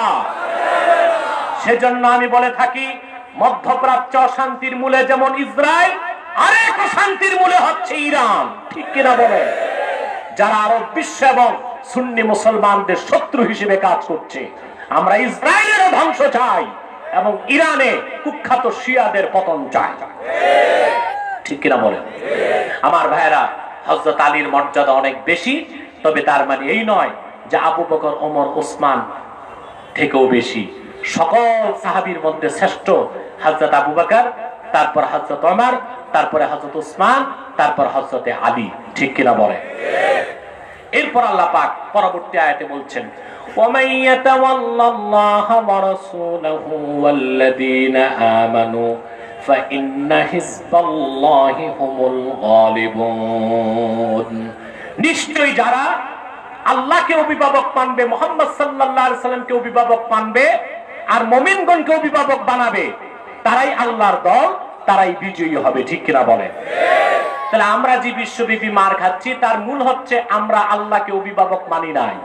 সেজন্য আমি বলে থাকি, মধ্যপ্রাচ্য শান্তির মূলে যেমন ইসরায়েল, আরেক শান্তির মূলে হচ্ছে ইরান, ঠিক কিনা বলে? যারা আরব বিশ্ব এবং সুন্নি মুসলমানদের শত্রু হিসেবে কাজ করছে। আমরা ইসরায়েলের ধ্বংস চাই এবং ইরানে কুখ্যাত শিয়াদের পতন চাই, ঠিক কিনা বলেন? আমার ভাইরা, হযরত আলীর মর্যাদা অনেক বেশি, তবে তার মানে এই নয় যে আবু বকর, ওমর, ওসমান থেকেও বেশি। সকল সাহাবীর মধ্যে শ্রেষ্ঠ হযরত আবু বকর, তারপর হযরত ওমর, তারপরে হযরত ওসমান, তারপর হযরত আলী, ঠিক কিনা বলে? এরপর আল্লাহ পাক পরবর্তী আয়াতে বলছেন, وَمَن يَتَوَلَّ اللَّهَ وَرَسُولَهُ وَالَّذِينَ آمَنُوا فَإِنَّ حِزْبَ اللَّهِ هُمُ الْغَالِبُونَ। নিশ্চয়ই যারা আল্লাহকে অভিভাবক মানবে, মুহাম্মদ সাল্লাল্লাহু আলাইহি সাল্লামকে অভিভাবক মানবে আর মুমিনগণকে অভিভাবক বানাবে, তারাই আল্লাহর দল, তারাই বিজয়ী হবে। ঠিক কিনা বলেন? তাহলে আমরা যে বিশ্বব্যাপী মার খাচ্ছি তার মূল হচ্ছে আমরা আল্লাহকে অভিভাবক মানি নাই,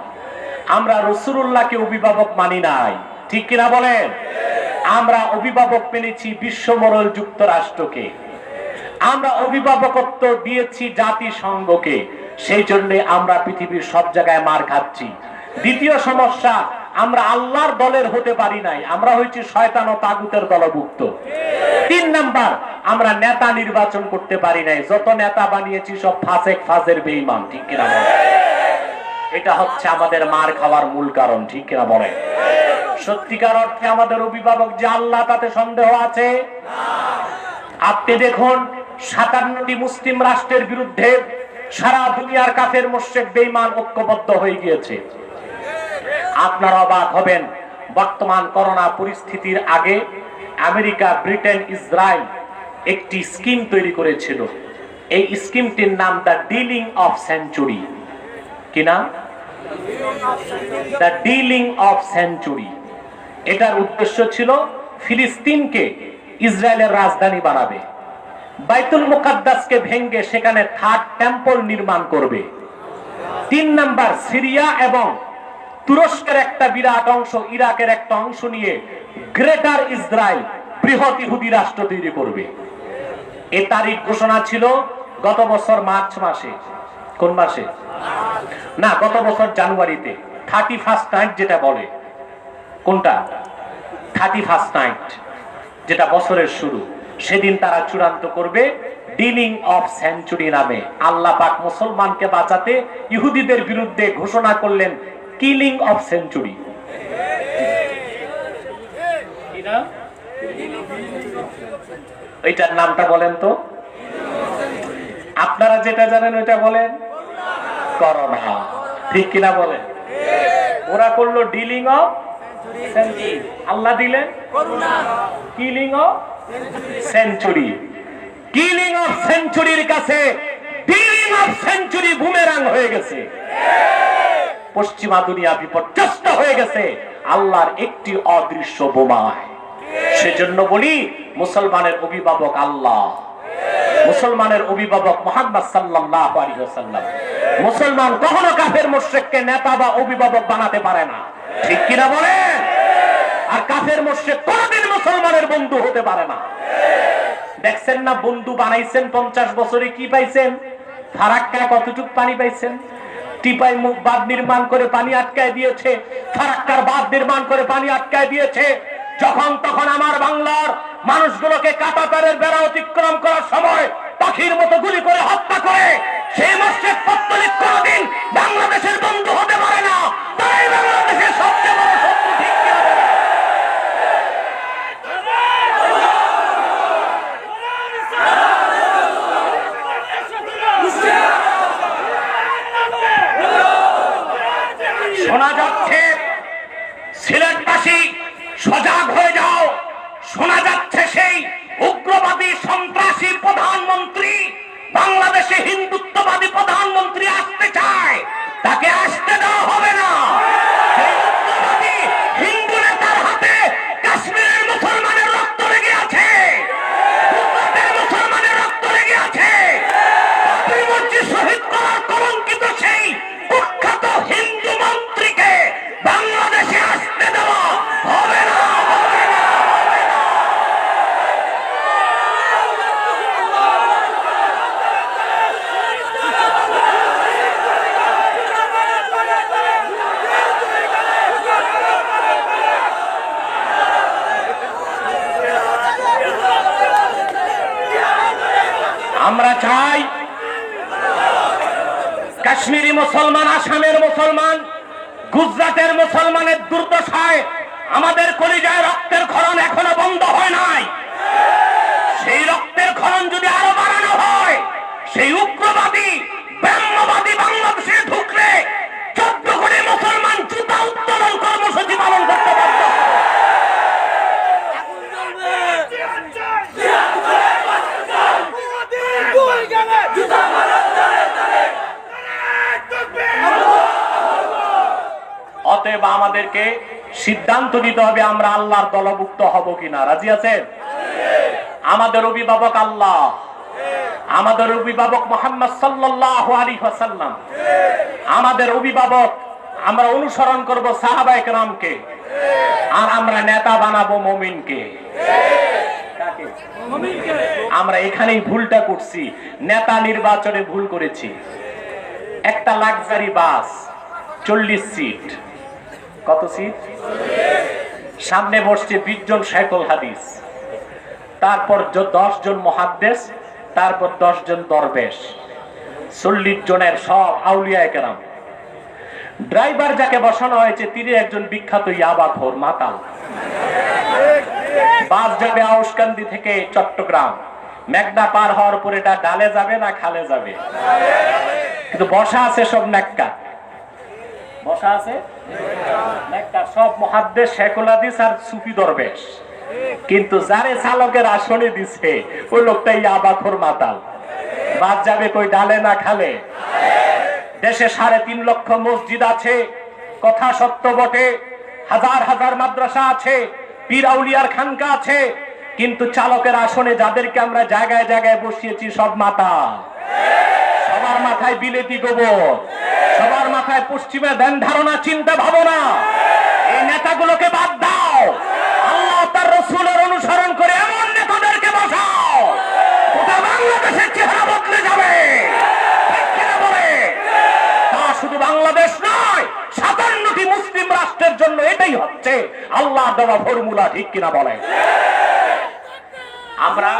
আমরা রাসূলুল্লাহকে অভিভাবক মানি নাই। ঠিক কিনা বলেন? আমরা অভিভাবক পেয়েছি বিশ্বমোড়ল যুক্তরাষ্ট্রকে, আমরা অভিভাবকত্ব দিয়েছি জাতিসংঘকে, সেই জন্য আমরা পৃথিবীর সব জায়গায় মার খাচ্ছি। দ্বিতীয় সমস্যা, আমরা আল্লাহর দলের হতে পারি নাই, আমরা হয়েছি শয়তান ও তাগুতের দলভুক্ত। 3 নাম্বার, আমরা নেতা নির্বাচন করতে পারি নাই, যত নেতা বানিয়েছি সব ফাসেক ফাজের বেঈমান। ঠিক কিনা বলেন? এটা হচ্ছে আমাদের মার খাওয়ার মূল কারণ। ঠিক কিনা বলেন? সত্যিকার অর্থে আমাদের অভিভাবক যে আল্লাহ, তাতে সন্দেহ আছে? আপনি দেখুন 57টি মুসলিম রাষ্ট্রের বিরুদ্ধে সারা দুনিয়ার কাফের মুশরিক বেঈমান ঐক্যবদ্ধ হয়ে গিয়েছে। আপনারা অবাক হবেন, বর্তমান করোনা পরিস্থিতির আগে আমেরিকা, ব্রিটেন, ইসরায়েল একটি স্কিম তৈরি করেছিল। এই স্কিমটির নাম দ্য ডিলিং অফ সেঞ্চুরি। কি নাম? The dealing of century. এটার উদ্দেশ্য ছিল ফিলিস্তিনকে ইসরায়েলের রাজধানী বানাবে, বাইতুল মুকাদ্দাসকে ভেঙে সেখানে 3rd টেম্পল নির্মাণ করবে। 3 নাম্বার, সিরিয়া এবং তুরস্কের একটা বিরাট অংশ, ইরাকের একটা অংশ নিয়ে গ্রেটার ইসরায়েল, বৃহৎ ইহুদি রাষ্ট্র তৈরি করবে। এ তারিখ ঘোষণা ছিল গত বছর মার্চ মাসে। কোন মাসে? না, গত বছর জানুয়ারিতে 31st নাইট যেটা বলে। কোনটা? 31st নাইট, যেটা বছরের শুরু। সেদিন তারা চূড়ান্ত করবে ডিলিং অফ সেঞ্চুরি নামে। আল্লাহ পাক মুসলমানকে বাঁচাতে ইহুদিদের বিরুদ্ধে ঘোষণা করলেন কিলিং অফ সেঞ্চুরি। এইটার নামটা বলেন তো। আপনারা যেটা জানেন ওইটা বলেন। করোনা। ঠিক কিনা বলেন? ওরা করলো ডিলিং অফ সেঞ্চুরি, আল্লাহ দিলেন corona. Killing of century. Killing of সেঞ্চুরির কাছে ডিলিং অফ সেঞ্চুরি বুমেরাং হয়ে গেছে। পশ্চিমা দুনিয়া বিপর্যস্ত হয়ে গেছে আল্লাহর একটি অদৃশ্য বোমায়। সেজন্য বলি, মুসলমানের অভিভাবক আল্লাহ, মুসলমানের অভিভাবক মুহাম্মদ সাল্লাল্লাহু আলাইহি ওয়াসাল্লাম। মুসলমান কখনো কাফের মুশরিককে নেতা বা অভিভাবক বানাতে পারে না। ঠিক কিনা বলেন? আর কাফের মুশরিক কোনদিন মুসলমানের বন্ধু হতে পারে না। দেখছেন না, বন্ধু বানাইছেন 50 বছরে, কি পাইছেন? ফারাক্কায় কতটুক পানি পাইছেন? টিপাই মুখ বাঁধ নির্মাণ করে পানি আটকায় দিয়েছে, ফারাক্কার বাঁধ নির্মাণ করে পানি আটকায় দিয়েছে। যখন তখন আমার বাংলার মানুষগুলোকে কাঁটাতারের বেড়া অতিক্রম করার সময় পাখির মতো গুলি করে হত্যা করে সেই মসজিদ পত্তলিক কোনদিন বাংলাদেশের বন্ধু হতে পারে না। তাই বাংলাদেশের সবচেয়ে বড় শত্রু। ঠিক কিনা বলেন? শোনা যাচ্ছে সিলেটবাসী সজাগ হয়ে যাও। শোনা যাচ্ছে সেই উগ্রবাদী সন্ত্রাসী প্রধানমন্ত্রী বাংলাদেশে হিন্দুত্ববাদী প্রধানমন্ত্রী আসতে চায়, তাকে আসতে দেওয়া হবে না। সেই উগ্রবাদী হিন্দু নেতার হাতে কাশ্মীরের মুসলমানের রক্ত লেগে আছে, গুজরাটের মুসলমানের রক্ত লেগে আছে। বাবরি মসজিদ শহীদ করার কলঙ্কিত সেই কুখ্যাত হিন্দু মন্ত্রীকে বাংলাদেশে আসতে দেওয়া হবে না, হবে না, হবে না। আমরা চাই কাশ্মীরি মুসলমান, আসামের মুসলমান, গুজরাটের মুসলমানের দুর্দশায় আমাদের কলিজায় রক্তের ক্ষরণ এখনো বন্ধ হয় নাই। সেই রক্তের ক্ষরণ যদি আরো বাড়ানো হয়, সেই উগ্রবাদী ব্রাহ্মবাদী বাংলাদেশে ঢুকলে অতএব আমাদেরকে সিদ্ধান্ত নিতে হবে আমরা আল্লাহর দলভুক্ত হব কিনা। রাজি আছেন? আমাদের অভিভাবক আল্লাহ, আমাদের অভিভাবক মুহাম্মদ সাল্লাল্লাহু আলাইহি ওয়াসাল্লাম, আমাদের অভিভাবক আমরা অনুসরণ করব সাহাবায়ে কেরামকে, আর আমরা নেতা বানাবো মুমিনকে। আমরা এখানেই ভুলটা করছি, নেতা নির্বাচনে ভুল করেছি। একটা লাক্সারি বাস 40 সিট, কত সিট? সামনে বসছে 20 জন শাইখুল হাদিস, তারপর 10 জন মুহাদ্দিস, তারপর 10 জন দরবেশ, 40 জনের সব আউলিয়ায়ে কেরাম। ড্রাইভার যাকে বসানো হয়েছে তিনি একজন বিখ্যাত ইয়াবাখোর মাতাল। বাস যাবে আউশকান্দি থেকে চট্টগ্রাম, মেঘনা পার হওয়ার পরে এটা ডালে যাবে না খালে যাবে, কিন্তু বসা আছে সব নেককার, বসা আছে নেককার, সব মুহাদ্দিস শাইখুল হাদিস আর সুফি দরবেশ। কিন্তু যারে চালকের আসনে দিছে ওই লোকটা ইয়াবাখোর মাতাল। বাস যাবে কই ডালে না খালে? দেশে 3.5 লক্ষ মসজিদ আছে, কথা সত্য বটে, হাজার হাজার মাদ্রাসা আছে, পীর আউলিয়ার খানকা আছে, কিন্তু চালকের আসনে যাদেরকে আমরা জায়গায় জায়গায় বসিয়েছি সব মাতাল। সবার মাথায় বিলেতি গোবর, সবার মাথায় পশ্চিমা ধ্যান ধারণা চিন্তা ভাবনা। এই নেতাগুলোকে বাদ দাও, আল্লাহ তার রাসূলের অনুসরণ করে এমন নেতাদেরকে বসাও, গোটা বাংলাদেশের চেহারা বদলে যাবে। ঠিক কিনা বলে? তা শুধু বাংলাদেশ নয়, 57টি মুসলিম রাষ্ট্রের জন্য এটাই হচ্ছে আল্লাহর দেওয়া ফর্মুলা। ঠিক কিনা বলে? আমরা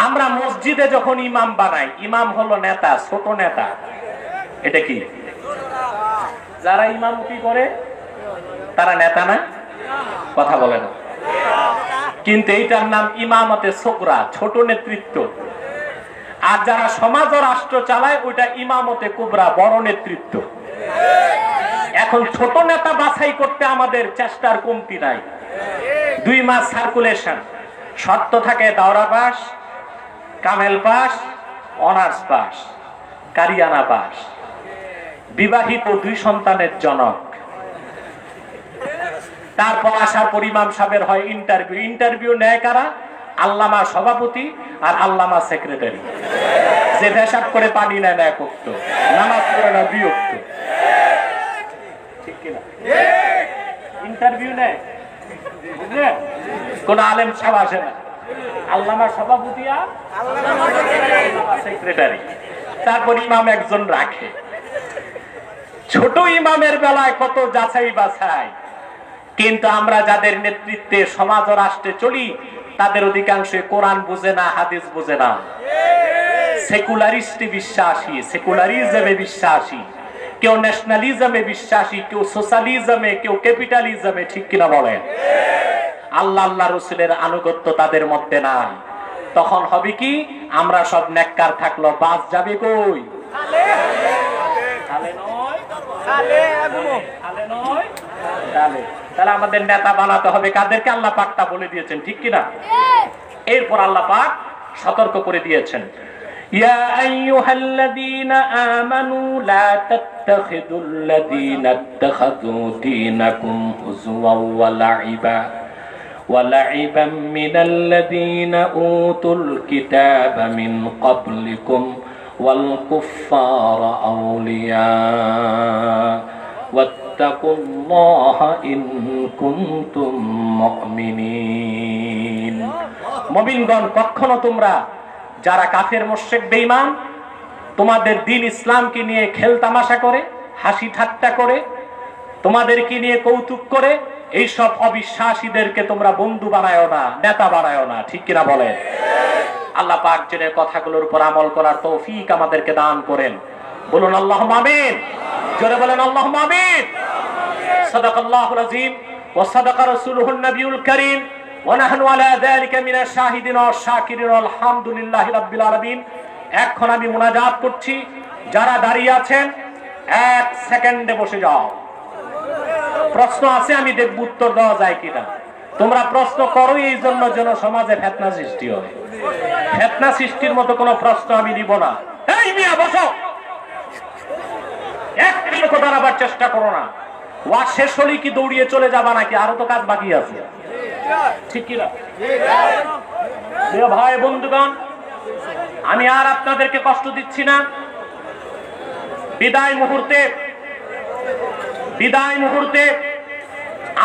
আমরা মসজিদে যখন ইমাম বানাই, ইমাম হলো নেতা, ছোট নেতা। এটা কি? যারা ইমামতি করে তারা নেতা না? কথা বলে না। কিন্তু এইটার নাম ইমামতে সুগরা, ছোট নেতৃত্ব। আর যারা সমাজ ও রাষ্ট্র চালায় ওইটা ইমামতে কুবরা, বড় নেতৃত্ব। এখন ছোট নেতা বাছাই করতে আমাদের চেষ্টার কমতি নাই। 2 মাস সার্কুলেশন, শর্ত থাকে দাওরা পাস, কামেল পাস, অনার্স পাস, কারিয়ানা পাস, বিবাহিত 2 সন্তানের জনক। তারপর আসার পর ইমাম সাহেবের হয় ইন্টারভিউ। ইন্টারভিউ নেয় কারা? আল্লামা সভাপতি আর আল্লামা সেক্রেটারি, যে পেশাব করে পানি নেয় না একক্ত, নামাজ পড়ে না বিরক্ত। ঠিক কিনা? ইন্টারভিউ নেয়, বুঝলেন? কোন আলেম সাহেব আসে না, আল্লামা সভাপতি আর আল্লামা সেক্রেটারি। তারপর ইমাম একজন রাখে। ছোট ইমামের বেলায় কত যাচাই বাছাই, কিন্তু আমরা যাদের নেতৃত্বে সমাজ ও রাষ্ট্রে চলি তাদের অধিকাংশই কোরআন বুঝে না, হাদিস বুঝে না, সেকুলারিস্টে বিশ্বাসী, সেকুলারিজমে বিশ্বাসী, কেউ ন্যাশনালিজমে বিশ্বাসী, কেউ সোশ্যালিজমে, কেউ ক্যাপিটালিজমে। ঠিক কিনা বলেন? আল্লাহ আল্লাহ রসুলের আনুগত্য তাদের মধ্যে নাই। তখন হবে কি? আমরা সব নেককার থাকলো, বাস যাবে কই? তাহলে আমাদের নেতা বানাতে হবে কাদেরকে? আল্লাহ পাক তা বলে দিয়েছেন। ঠিক কিনা? এরপর আল্লাহ পাক সতর্ক করে দিয়েছেন, ইয়া আইয়ুহাল্লাযীনা আমানু লা তাত্তাখিযুল্লাযীনা ইত্তাখাযু দীনাকুম হুজওয়ান ওয়া লা'iban মিনাল্লাযীনা উতুল কিতাবা মিন ক্বাবলিকুম ওয়াল কুফফারা আউলিয়া ওয়াত্তাকুল্লাহা ইন কুনতুম মুমিনিন। মুমিনগণ, কখনো তোমরা যারা কাফের মুশরিক বেঈমান তোমাদের দ্বীন ইসলামকে নিয়ে খেলতামাশা করে, হাসি ঠাট্টা করে, তোমাদেরকে নিয়ে কৌতুক করে, এই সব অবিশ্বাসীদেরকে তোমরা বন্ধু বানায়ো না, নেতা বানায়ো না। ঠিক কিনা বলেন? আল্লাহ পাক যেন কথাগুলোর উপর আমল করার তৌফিক আমাদেরকে দান করেন। বলুন আল্লাহুম্মা আমিন। জোরে বলেন আল্লাহুম্মা আমিন। সাদাকাল্লাহুল আযীম ওয়া সাদাকা রাসূলুহুন নবিয়ুল কারীম ওয়া নাহনু আলা যালিকা মিনাশ শাহিদিন ওয়াশ শাকিরিন আলহামদুলিল্লাহি রাব্বিল আলামিন। এখন আমি মুনাজাত করছি, যারা দাঁড়িয়ে আছেন 1 সেকেন্ডে বসে যাও। প্রশ্ন আছে, আমি দেখব উত্তর দেওয়া যায় কিনা। তোমরা প্রশ্ন করো এই জন্য যেন সমাজে ফেতনা সৃষ্টি হয়। ফেতনা সৃষ্টির মতো কোনো প্রশ্ন আমি দিব না। এই মিয়া বসো, এক কথা আবার চেষ্টা করো না। ওয়াজ শেষ হলেই কি দৌড়িয়ে চলে যাবা নাকি? আরো তো কাজ বাকি আছে, ঠিক কিনা? ভাই বন্ধুগণ, আমি আর আপনাদেরকে কষ্ট দিচ্ছি না। বিদায় মুহূর্তে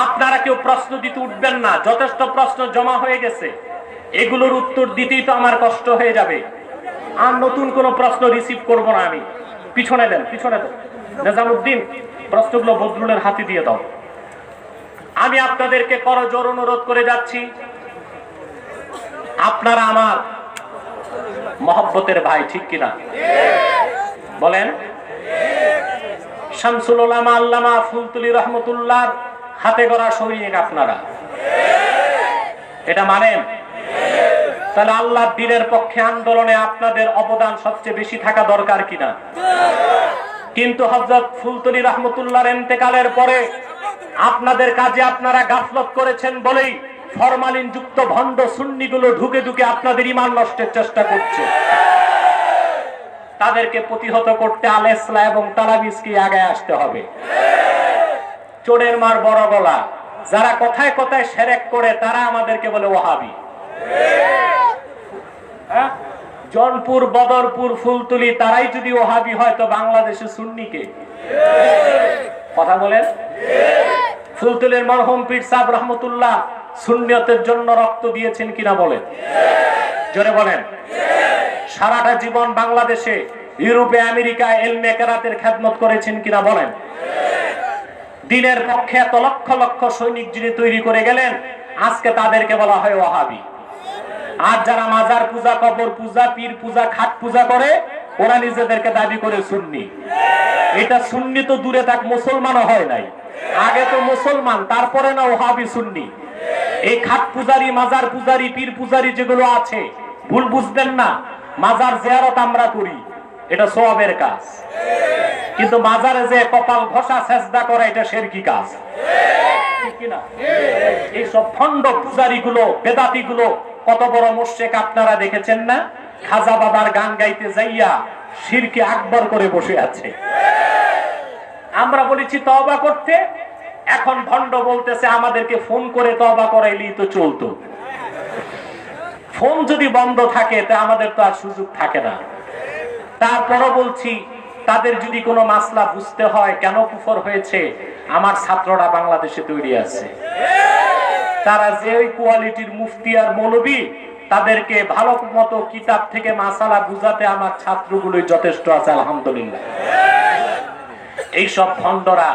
আপনারা কেউ প্রশ্ন দিতে উঠবেন না। যথেষ্ট প্রশ্ন জমা হয়ে গেছে, এগুলোর উত্তর দিতেই তো আমার কষ্ট হয়ে যাবে। আর নতুন কোনো প্রশ্ন রিসিভ করব না আমি। পিছনে দেন। নিজামুদ্দিন, প্রশ্নগুলো বদরুলের হাতে দিয়ে দাও। আমি আপনাদেরকে করজোর অনুরোধ করে যাচ্ছি, আপনারা আমার মহব্বতের ভাই, ঠিক কিনা বলেন? শামসুল উলামা আল্লামা ফুলতুলি রহমতুল্লাহ হাতে গড়া সৈনিক আপনারা, এটা মানেন? তাহলে আল্লাহর দ্বীনের পক্ষে আন্দোলনে আপনাদের অবদান সবচেয়ে বেশি থাকা দরকার কিনা? কিন্তু হযরত ফুলতুলি রহমতুল্লাহর ইন্তেকালের পরে আপনাদের কাজে আপনারা গাফলত করেছেন বলেই ফরমালিন যুক্ত ভণ্ড সুন্নিগুলো ঢুকে আপনাদের ঈমান নষ্টের চেষ্টা করছে। তাদেরকে প্রতিহত করতে আল-ইসলাহ এবং তালাবিসকে আগে আসতে হবে। চোরের মার বড় গলা, যারা কথায় কথায় শিরক করে তারা আমাদেরকে বলে ওয়াহাবি। জনপুর, বদরপুর, ফুলতুলি তারাই যদি ওয়াহাবি হয় তো বাংলাদেশে সুন্নিকে কথা বলেন? ফুলতুলির মরহুম পীর সাহেব রহমতুল্লাহ সুন্নিয়তের জন্য রক্ত দিয়েছেন কিনা বলেন? জোরে বলেন। সারাটা জীবন বাংলাদেশে, ইউরোপে, আমেরিকায় ইলমে কেরাতের খেদমত করেছেন কিনা বলেন? দ্বীনের পক্ষে এত লক্ষ লক্ষ সৈনিক যিনি তৈরি করে গেলেন, আজকে তাদেরকে বলা হয় ওয়াহাবি। আর যারা মাজার পূজা, কবর পূজা, পীর পূজা, খাট পূজা করে, ওরা নিজেদেরকে দাবি করে সুন্নি। এটা সুন্নি তো দূরে থাক, মুসলমানও হয় নাই। আগে তো মুসলমান, তারপরে না ওয়াহাবি সুন্নি। এই খাট পূজারি, মাজার পূজারি, পীর পূজারি যেগুলো আছে, ভুল বুঝবেন না। মাজার জিয়ারত আমরা করি, এটা সওয়াবের কাজ। কিন্তু মাজারে যে কপাল ঘষা সেজদা করা, এটা শিরকি কাজ, ঠিক কি না? এই সব ভণ্ড পূজারি গুলো, বেদাতি গুলো কত বড় মুশরিক আপনারা দেখেছেন না? খাজা বাবার গান গাইতে যাইয়া শিরকে আকবার করে বসে আছে। আমরা বলেছি তওবা করতে, এখন ভণ্ড বলতেছে আমাদেরকে ফোন করে তওবা করাইলেই তো চলতো। ফোন যদি বন্ধ থাকে তা আমাদের তো আর সুযোগ থাকে না। তারপরও বলছি, তাদের যদি কোনো মাসলা বুঝতে হয় কেন কুফর হয়েছে, আমার ছাত্ররা বাংলাদেশে তৈরি আছে। তারা যে ওই কোয়ালিটির মুফতি আর মৌলবী, তাদেরকে ভালো মতো কিতাব থেকে মাসালা বুঝাতে আমার ছাত্রগুলোই যথেষ্ট আছে, আলহামদুলিল্লাহ। এইসব ভণ্ডরা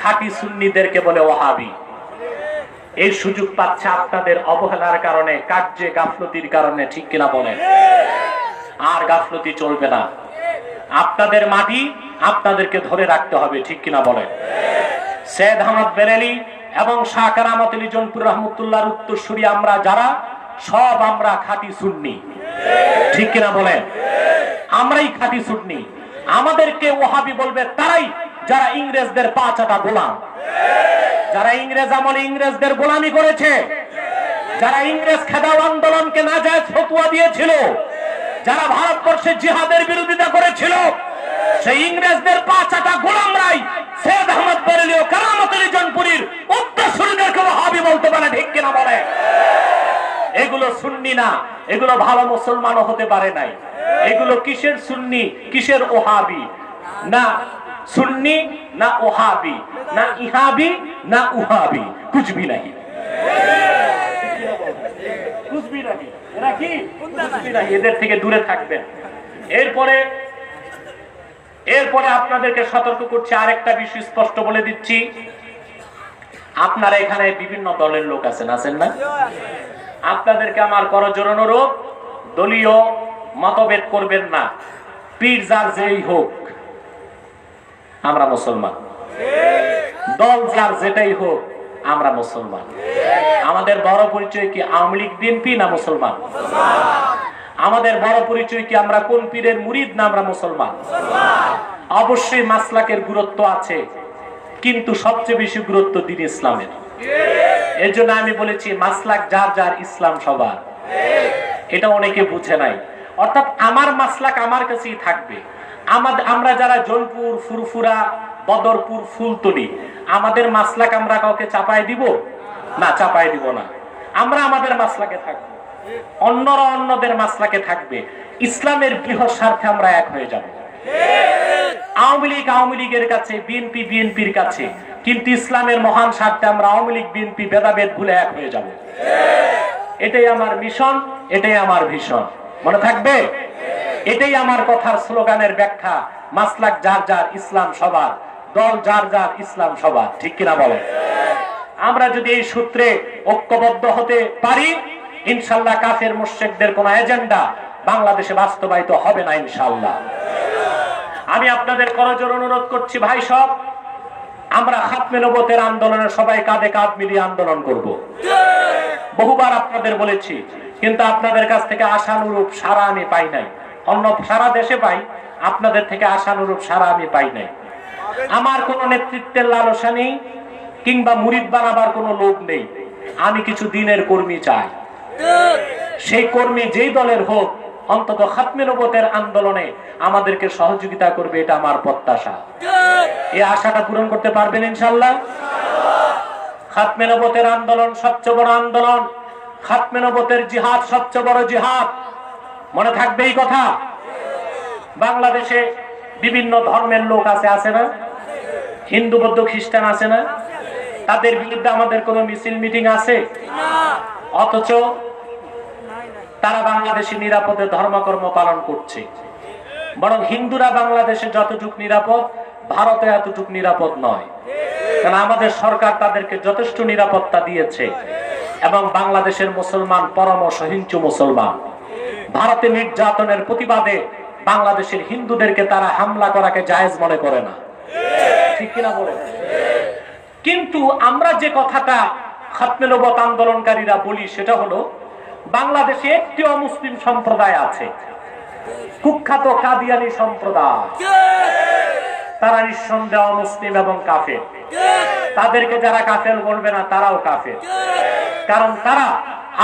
খাঁটি সুন্নিদেরকে বলে ওয়াহাবি। এই সুযোগ পাচ্ছে আপনাদের অবহেলার কারণে, কার্যে গাফলতির কারণে, ঠিক কিনা বলেন? আর গাফলতি চলবে না। আপনাদের মাটি আপনাদেরকে ধরে রাখতে হবে, ঠিক কিনা বলেন? সৈয়দ আহমদ বেরেলি এবং শাহ কারামত আলী জনপুর রহমতুল্লাহর উত্তরসূরি আমরা যারা, সব আমরা খাঁটি সুন্নি, ঠিক কিনা বলেন? আমরাই খাঁটি সুন্নি। আমাদেরকে ওয়াহাবি বলবে তারাই যারা ইংরেজদের পা চাটা গোলাম, যারা ইংরেজ আমলে ইংরেজদের গোলামি করেছে, যারা ইংরেজ খেদাও আন্দোলনকে নাজায়েজ ফতোয়া দিয়েছিল, যারা ভারতবর্ষে জিহাদের বিরোধিতা করেছিল, সেই ইংরেজদের পা চাটা গোলামরাই সৈয়দ আহমদ বেরেলি ও কারামত আলী জনপুরীর উত্তরসূরিদেরকে ওয়াহাবি বলতে পারে, ঠিক কিনা বলে? এগুলো সুন্নি না, এগুলো ভালো মুসলমানও হতে পারে নাই। এগুলো কিসের সুন্নি, কিসের ওহাবি? না সুন্নি, না ওহাবি, না ইহাবি, না উহাবি, কুছ ভি নাহি, কুছ ভি নাহি। এরা কি? কুছ ভি নাহি। এদের থেকে দূরে থাকবেন। এরপরে আপনাদেরকে সতর্ক করছি, আরেকটা বিষয় স্পষ্ট বলে দিচ্ছি। আপনারা এখানে বিভিন্ন দলের লোক আছেন না? আপনাদেরকে আমার করজোর অনুরোধ, দলীয় মতভেদ করবেন না। পীর যার যেই হোক, আমরা মুসলমান। দল যার যেটাই হোক, আমরা মুসলমান। আমাদের বড় পরিচয় কি আওয়ামী লীগ, বিএনপি, না মুসলমান? আমাদের বড় পরিচয় কি আমরা কোন পীরের মুরিদ, না আমরা মুসলমান? অবশ্যই মাসলাকের গুরুত্ব আছে, কিন্তু সবচেয়ে বেশি গুরুত্ব দ্বীন ইসলামের। এর জন্য আমি বলেছি মাসলাক যার যার, ইসলাম সবার। এটা অনেকে বুঝে নাই। অর্থাৎ আমার মাসলাক আমার কাছেই থাকবে। আমরা যারা জোনপুর, ফুরফুরা, বদরপুর, ফুলতলি, আমাদের মাসলাক আমরা কাউকে চাপায় দিব না, চাপায় দিব না। আমরা আমাদের মাসলাকে থাকবো, অন্যরা অন্যদের মাসলাকে থাকবে। ইসলামের বৃহৎ স্বার্থে আমরা এক হয়ে যাব। আওয়ামী লীগ আওয়ামী লীগের কাছে, বিএনপি বিএনপির কাছে, কিন্তু ইসলামের মহান স্বার্থে আমরা আওয়ামী লীগ বিএনপি ভেদাভেদ ভুলে এক হয়ে যাব। এটাই আমার মিশন, এটাই আমার ভীষণ। মনে থাকবে? এটাই আমার কথার স্লোগানের ব্যাখ্যা। মাসলাক যার যার, ইসলাম সবার। দল যার যার, ইসলাম সবার। ঠিক কিনা বলেন? আমরা যদি এই সূত্রে ঐক্যবদ্ধ হতে পারি, ইনশাআল্লাহ কাফের মুশরিকদের কোন এজেন্ডা বাংলাদেশে বাস্তবায়িত হবে না ইনশাআল্লাহ। আমি আপনাদের করজোড়ে অনুরোধ করছি ভাই সব, আমরা খাতমে নবুয়তের আন্দোলনে সবাই কাঁধে কাঁধ মিলিয়ে আন্দোলন করব। বহুবার আপনাদের বলেছি, কিন্তু আপনাদের কাছ থেকে আশানুরূপ সাড়া আমি পাই নাই। অন্য সারা দেশে পাই, আপনাদের থেকে আশানুরূপ সাড়া আমি পাই নাই। আমার কোনো নেতৃত্বের লালসা নেই, কিংবা মুরিদ বানাবার কোনো লোভ নেই। আমি কিছু দিনের কর্মী চাই। সেই কর্মী যেই দলের হোক, অন্তত খাতমে নবুয়তের আন্দোলনে আমাদেরকে সহযোগিতা করবে, এটা আমার প্রত্যাশা। এই আশাটা পূরণ করতে পারবেন ইনশাআল্লাহ? খাতমে নবুয়তের আন্দোলন সবচেয়ে বড় আন্দোলন। খাতমে নবুয়তের জিহাদ সবচেয়ে বড় জিহাদ। মনে থাকবে এই কথা। বাংলাদেশে বিভিন্ন ধর্মের লোক আছে না? হিন্দু, বৌদ্ধ, খ্রিস্টান আছে না? তাদের বিরুদ্ধে আমাদের কোনো মিছিল মিটিং আছে? অথচ তারা বাংলাদেশে নিরাপদে ধর্মকর্ম পালন করছে। বরং হিন্দুরা বাংলাদেশে যতটুকু নিরাপদ, ভারতে এতটুকু নিরাপদ নয়। কারণ আমাদের সরকার তাদেরকে যথেষ্ট নিরাপত্তা দিয়েছে, এবং বাংলাদেশের মুসলমান পরম সহিংস মুসলমান। ভারতে নির্যাতনের প্রতিবাদে বাংলাদেশের হিন্দুদেরকে তারা হামলা করাকে জায়েজ মনে করে না। ঠিক কিনা বলে? কিন্তু আমরা যে কথাটা খাতমে নবুয়ত আন্দোলনকারীরা বলি, সেটা হলো বাংলাদেশে একটি অমুসলিম সম্প্রদায় আছে, কুখ্যাত কাদিয়ানী সম্প্রদায়। তারা নিঃসন্দেহে অমুসলিম এবং কাফের। তাদেরকে যারা কাফের বলবে না, তারাও কাফের। কারণ তারা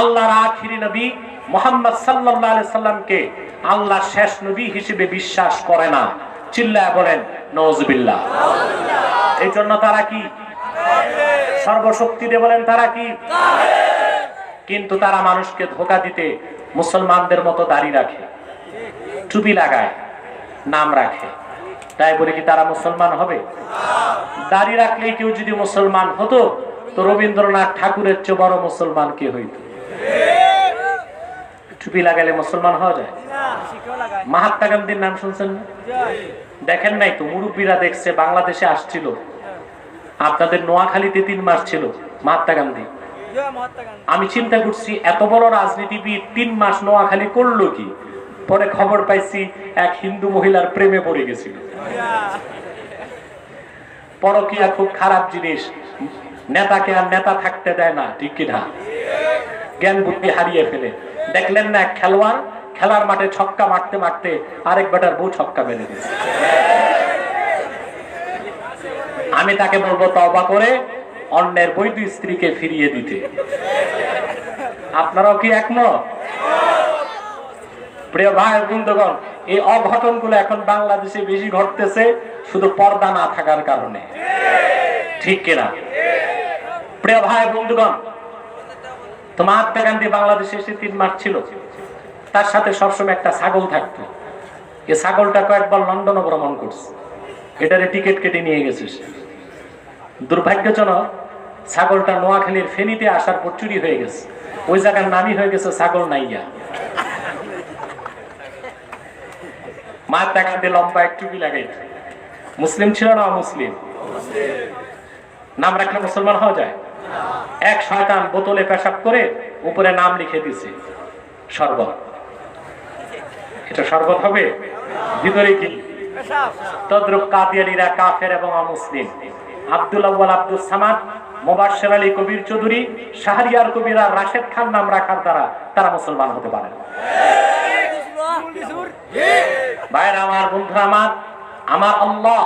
আল্লাহর আখিরি নবী মুহাম্মদ সাল্লাল্লাহু আলাইহি সাল্লামকে আল্লাহর শেষ নবী হিসেবে বিশ্বাস করে না। চিল্লায় বলেন নাউযুবিল্লাহ। এই জন্য তারা কি? সর্বশক্তি দিয়ে বলেন তারা কি? কিন্তু তারা মানুষকে ধোঁকা দিতে মুসলমানদের মতো দাড়ি রাখে, টুপি লাগায়, নাম রাখে। তাই বলে কি তারা মুসলমান হবে? দাড়ি রাখলেই কেউ যদি মুসলমান হতো, তো রবীন্দ্রনাথ ঠাকুরের চেয়ে বড় মুসলমান কে হইত? টুপি লাগালে মুসলমান হওয়া যায়? মহাত্মা গান্ধীর নাম শুনছেন? দেখেন নাই তো? মুরব্বীরা দেখছে, বাংলাদেশে আসছিল, আপনাদের নোয়াখালীতে 3 মাস ছিল মহাত্মা গান্ধী। আমি চিন্তা করছি, এত বড় রাজনীতিবিদ 3 মাস নোয়াখালী করলো কি? পরে খবর পাইছি এক হিন্দু মহিলার প্রেমে পড়ে গেছিল। পরকীয়া খুব খারাপ জিনিস, নেতাকে আর নেতা থাকতে দেয় না। ঠিক কিনা? জ্ঞান বুদ্ধি হারিয়ে ফেলে। দেখলেন না এক খেলোয়াড় খেলার মাঠে ছক্কা মারতে মারতে আরেক বেটার বউ ছক্কা মেরে দিয়েছে। আমি তাকে বলবো তওবা করে অন্যের বৈধ স্ত্রীকে ফিরিয়ে দিতে। আপনারাও কি একমত? প্রিয় ভাই বন্ধুগণ, এই অঘটনগুলো এখন বাংলাদেশে বেশি ঘটতেছে, শুধু পর্দা না থাকার কারণে। ঠিক কিনা? প্রিয় ভাই বন্ধুগণ, তো মহাত্মা গান্ধী বাংলাদেশে এসে 3 মাস ছিল। তার সাথে সবসময় একটা ছাগল থাকতো। এই ছাগলটা কয়েকবার লন্ডনে ভ্রমণ করছে। এটারে টিকিট কেটে নিয়ে গেছে। দুর্ভাগ্যজনক, ছাগলটা নোয়াখালীর ফেনীতে আসার পর চুরি হয়ে গেছে। ওই জায়গার নামই হয়ে গেছে ছাগল নাইয়া। মহাত্মা গান্ধী লম্বা এক টুপি লাগাইছে। মুসলিম ছিল না অমুসলিম? নাম রাখলে মুসলমান হওয়া যায়? এক শয়তান বোতলে পেশাব করে উপরে নাম লিখে দিছে শরবত। এটা শরবত হবে? ভিতরে কি? তদ্রুপ কাদিয়ানীরা কাফের এবং অমুসলিম। আব্দুল আউয়াল আব্দুল সামাদ, মোবাশ্বের আলী কবির চৌধুরী, শাহরিয়ার কবির আর রাশেদ খান নাম রাখার দ্বারা তারা মুসলমান হতে পারে না। ভাইরা আমার, বন্ধুরা আমার, আমার আল্লাহ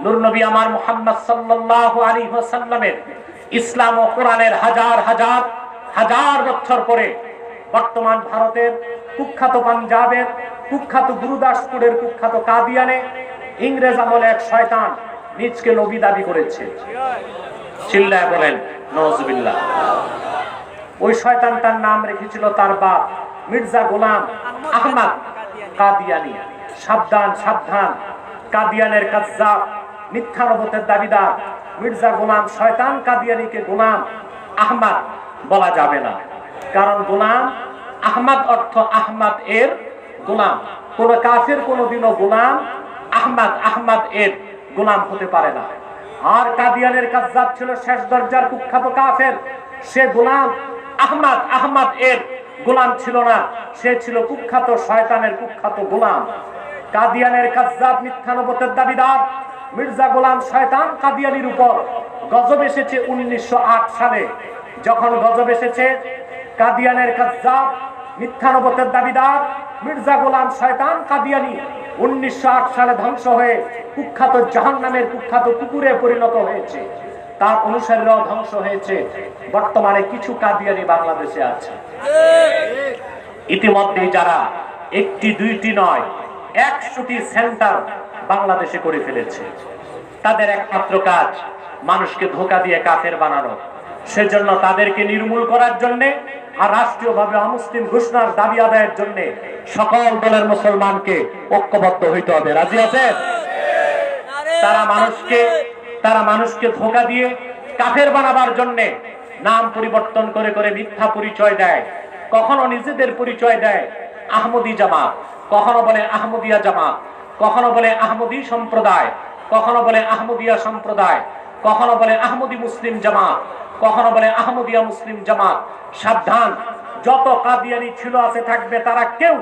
নূর নবী আমার মুহাম্মদ সাল্লাল্লাহু আলাইহি ওয়াসাল্লামের ইসলাম ও কোরআনের হাজার হাজার হাজার বছর পরে বর্তমান ভারতের কুখ্যাত পাঞ্জাবের কুখ্যাত গুরুদাসপুরের কুখ্যাত কাদিয়ানে ইংরেজ আমলে এক শয়তান নিজকে নবী দাবি করেছে। চিল্লায় বলেন নওয়াজুবিল্লাহ। ওই শয়তানটার নাম রেখেছিল তার বাপ মির্জা গোলাম আহমদ কাদিয়ানি। সাবধান সাবধান, কাদিয়ানের কাজ্জাব মিথ্যা নবুয়তের দাবিদার মির্জা গোলাম শয়তান কাদিয়ানিকে গোলাম আহমদ বলা যাবে না, কারণ গোলাম আহমদ অর্থ আহমদ এর গোলাম। কোন কাফের কোনদিনও গোলাম আহমদ এর গোলাম হতে পারে না। আর কাদিয়ানের কাজ্জাব ছিল শেষ দরজার কুখ্যাত কাফের, সে গোলাম আহমদ এর গোলাম ছিল না, সে ছিল কুখ্যাত শয়তানের কুখ্যাত গোলাম। কাদিয়ানের কাজ্জাব মিথ্যা নবুয়তের দাবিদার মির্জা গোলাম শয়তান কাদিয়ানির উপর গজব এসেছে 1908 সালে। যখন গজব এসেছে, কাদিয়ানের কাজ্জাব মিথ্যা নবুয়তের দাবিদার মির্জা গোলাম শয়তান কাদিয়ানি 1908 সালে ধ্বংস হয়ে কুখ্যাত জাহান্নামের কুখ্যাত কুকুরে পরিণত হয়েছে। তার অনুসারীরাও ধ্বংস হয়েছে। বর্তমানে কিছু কাদিয়ানি বাংলাদেশে আছে। ইতিমধ্যে যারা একটি দুইটি নয় 100টি সেন্টার বাংলাদেশে করে ফেলেছে। তাদের একমাত্র কাজ মানুষকে ধোঁকা দিয়ে কাফের বানানো। সেজন্য তাদেরকে নির্মূল করার জন্য আর রাষ্ট্রীয়ভাবে অমুসলিম ঘোষণার দাবি আদায়ের জন্য সকল দলের মুসলমানকে ঐক্যবদ্ধ হইতে হবে। রাজি আছেন? তারা মানুষকে ধোঁকা দিয়ে কাফের বানাবার জন্য নাম পরিবর্তন করে করে মিথ্যা পরিচয় দেয়। কখনো নিজেদের পরিচয় দেয় আহমদী জামাত, কখনো বলে আহমদিয়া জামাত, কখনো বলে আহমদী সম্প্রদায়, কখনো বলে আহমদিয়া সম্প্রদায়, কখনো বলে আহমদী মুসলিম জামাত, কখনো বলে আহমদিয়া মুসলিম জামাত। সাবধান, যত কাদিয়ানি ছিল আছে থাকবে, তারা কেউ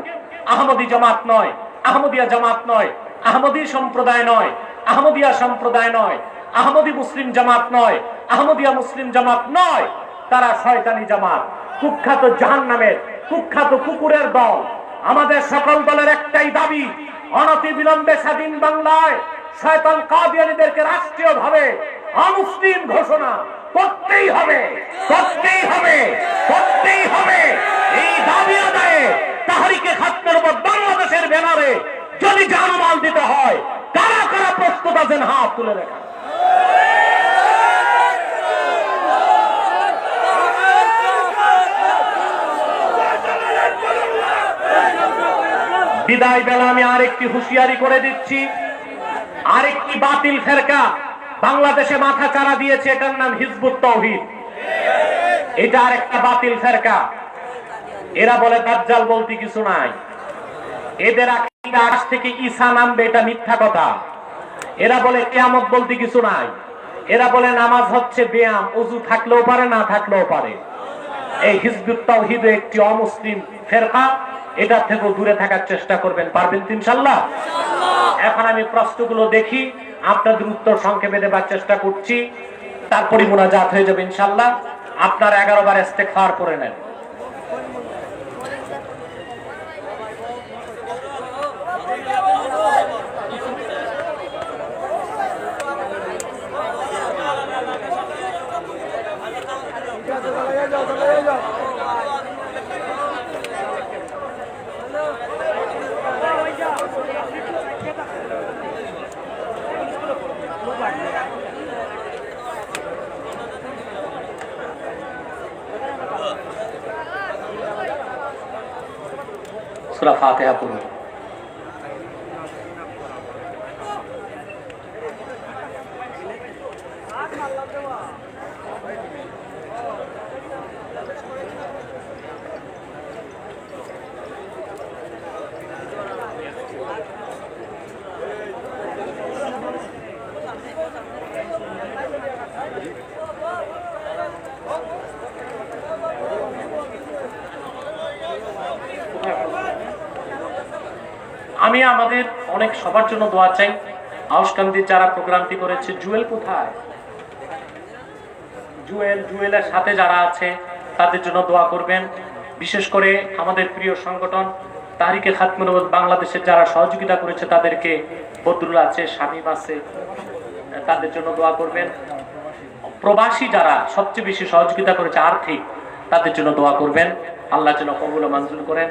আহমদী জামাত নয়, আহমদিয়া জামাত নয়, আহমদী সম্প্রদায় নয়, আহমদিয়া সম্প্রদায় নয়, আহমদী মুসলিম জামাত নয়, আহমদিয়া মুসলিম জামাত নয়। তারা শয়তানি জামাত, কুখ্যাত জাহান্নামের কুখ্যাত কুকুরের দল। আমাদের সকল দলের একটাই দাবি, অনতি বিলম্বে স্বাধীন বাংলায় শয়তান কাদিয়ানীদেরকে রাষ্ট্রীয়ভাবে অমুসলিম ঘোষণা করতেই হবে, করতেই হবে, করতেই হবে। এই দাবি আদায়ে তাহরিকে খাতমের উপর বাংলাদেশের ব্যানারে যদি জানমাল দিতে হয়, কারা কারা প্রস্তুত আছেন হাত তুলে রাখা। বিদায় বেলা আমি আরেকটি হুঁশিয়ারি করে দিচ্ছি, আরেকটি বাতিল ফেরকা বাংলাদেশে মাথা চারা দিয়েছে, এটার নাম হিজবুত তাওহীদ। এটা আরেকটা বাতিল ফেরকা। এরা বলে দাজ্জাল বলতে কিছু নাই, এদের আকীদা আকাশ থেকে ঈসা নামবে, এটা মিথ্যা কথা। এরা বলে কিয়ামত বলতে কিছু নাই, এরা বলে নামাজ হচ্ছে ব্যায়াম, ওযু থাকলেও পারে না থাকলেও পারে। এই হিজবুত তাওহীদ একটি অমুসলিম ফেরকা, এটা থেকে দূরে থাকার চেষ্টা করবেন, পারবেন ইনশাআল্লাহ। এখন আমি প্রশ্নগুলো দেখি, আপনাদের উত্তর সংক্ষেপে দেবার চেষ্টা করছি, তারপরে মুনাজাত হয়ে যাবে ইনশাআল্লাহ। আপনারা 11 বার ইস্তেগফার করে নেন। সূরা ফাতিহা পড়ুন। আমি আমাদের অনেক সবার জন্য দোয়া চাই। আউশকান্দি যারা প্রোগ্রামটি করেছে, জুয়েল কোথায়? জুয়েলের সাথে যারা আছে তাদের জন্য দোয়া করবেন। বিশেষ করে আমাদের প্রিয় সংগঠন তাহরিকে খাতমুল উম্মাহ বাংলাদেশের যারা সহযোগিতা করেছে তাদেরকে, বদরুল আছে, শামীম আছে, তাদের জন্য দোয়া করবেন। প্রবাসী যারা সবচেয়ে বেশি সহযোগিতা করেছে আর্থিক, তাদের জন্য দোয়া করবেন, আল্লাহ যেন কবুল ও মঞ্জুর করেন।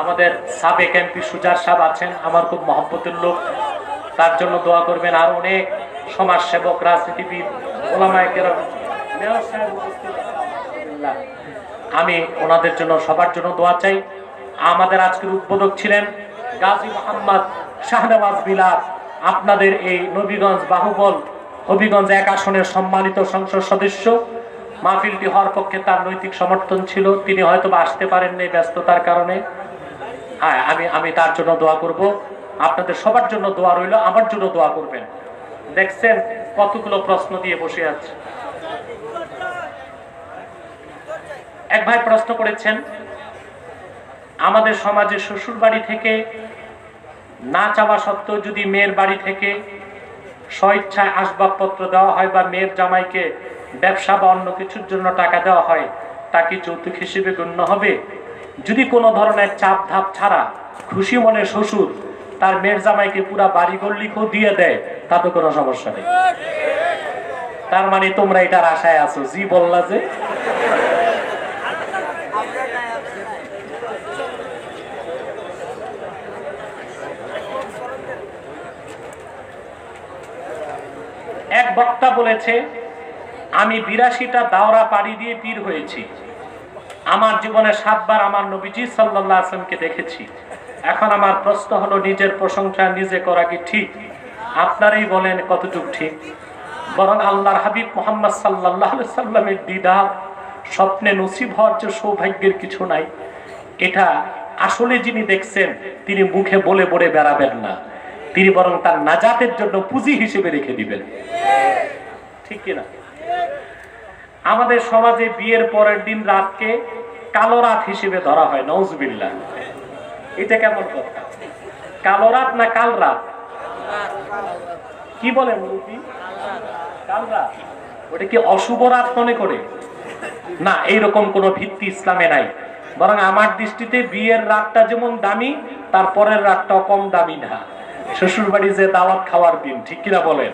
আমাদের সাবেক এমপি সুজার সাহেব আছেন, আমার খুব মহব্বতের লোক, তার জন্য দোয়া করবেন। আর অনেক সমাজ সেবক, রাজনীতিবিদ, ওলামায়ে কেরাম, মেয়র সাহেব উপস্থিত, আমি ওনাদের জন্য সবার জন্য দোয়া চাই। আমাদের আজকের উদ্বোধক ছিলেন গাজী মোহাম্মদ শাহনওয়াজ বিলাল, আপনাদের এই নবীগঞ্জ বাহুবল হবিগঞ্জ 1 আসনের সম্মানিত সংসদ সদস্য। মাহফিলটি হওয়ার পক্ষে তার নৈতিক সমর্থন ছিল, তিনি হয়তো বা আসতে পারেননি ব্যস্ততার কারণে। হ্যাঁ, আমি তার জন্য দোয়া করব। আপনাদের সবার জন্য দোয়া রইল, আমার জন্য দোয়া করবেন। দেখছেন কতগুলো প্রশ্ন দিয়ে বসে আছে। এক ভাই প্রশ্ন করেছেন, আমাদের সমাজে শ্বশুর বাড়ি থেকে না চাওয়া সত্ত্বেও যদি মেয়ের বাড়ি থেকে স্বইচ্ছায় আসবাবপত্র দেওয়া হয় বা মেয়ের জামাইকে ব্যবসা বা অন্য কিছুর জন্য টাকা দেওয়া হয়, তা কি যৌতুক হিসেবে গণ্য হবে? যদি কোনো ধরনের চাপ ধাপ ছাড়া খুশি মনে শ্বশুর তার মেয়ের জামাইকে পুরা বাড়িঘর লিখেও দিয়ে দেয়, তাতে কোনো সমস্যা নেই। তার মানে তোমরা এটার আশায় আছো? জি বললা যে। এক বক্তা বলেছে, আমি 82টা দাওরা পাড়ি দিয়ে পীর হয়েছি। আমার জীবনে 7 বার আমার নবীজি সাল্লাল্লাহু আলাইহি ওয়াসাল্লামকে দেখেছি। এখন আমার প্রশ্ন হলো, নিজের প্রশংসা নিজে করা কি ঠিক? আপনারাই বলেন কতটুকু ঠিক। বরং আল্লাহর হাবিব মুহাম্মদ সাল্লাল্লাহু আলাইহি ওয়াসাল্লামের দিদার স্বপ্নে নসিব হওয়ার যে সৌভাগ্যের কিছু নাই, এটা আসলে যিনি দেখছেন তিনি মুখে বলে বলে বেড়াবেন না, তিনি বরং তার নাজাতের জন্য পুঁজি হিসেবে রেখে দিবেন। ঠিক কিনা? আমাদের সমাজে বিয়ের পরের দিন রাতকে কালো রাত হিসেবে ধরা হয়, নাউজুবিল্লাহ। এটা কেমন কথা? কালো রাত না কাল রাত? কি বলেন মুরব্বি? কাল রাত। ওটা কি অশুভ রাত মনে করে? না, এইরকম কোনো ভিত্তি ইসলামে নাই। বরং আমার দৃষ্টিতে বিয়ের রাতটা যেমন দামি, তার পরের রাতটাও কম দামি না। শ্বশুর বাড়ি যে দাওয়াত খাওয়ার দিন, ঠিক কিনা বলেন?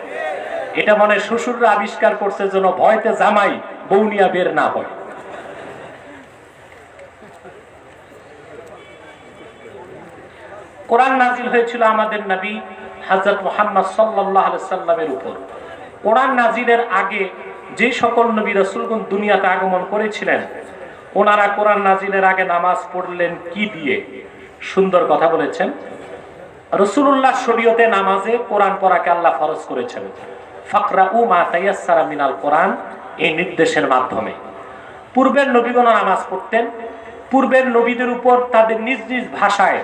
এটা মানে শ্বশুররা আবিষ্কার করছে যেন ভয়তে জামাই বউ নিয়া বের না হয়। কোরআন নাজিল হয়েছিল আমাদের নবী হযরত মুহাম্মদ সাল্লাল্লাহু আলাইহি সাল্লামের উপর। কোরআন নাজিলের আগে যে সকল নবী রাসূলগণ দুনিয়াতে আগমন করেছিলেন, ওনারা কোরআন নাজিলের আগে নামাজ পড়লেন কি দিয়ে? সুন্দর কথা বলেছেন। রাসূলুল্লাহ শরীয়তে নামাজে কোরআন পড়াকে আল্লাহ ফরজ করেছেন। ফাকরাউ মা তায়াসসারা মিনাল কোরআন, এই নির্দেশের মাধ্যমে পূর্বের নবীগণ নামাজ পড়তেন। পূর্বের নবীদের উপর তাদের নিজ নিজ ভাষায়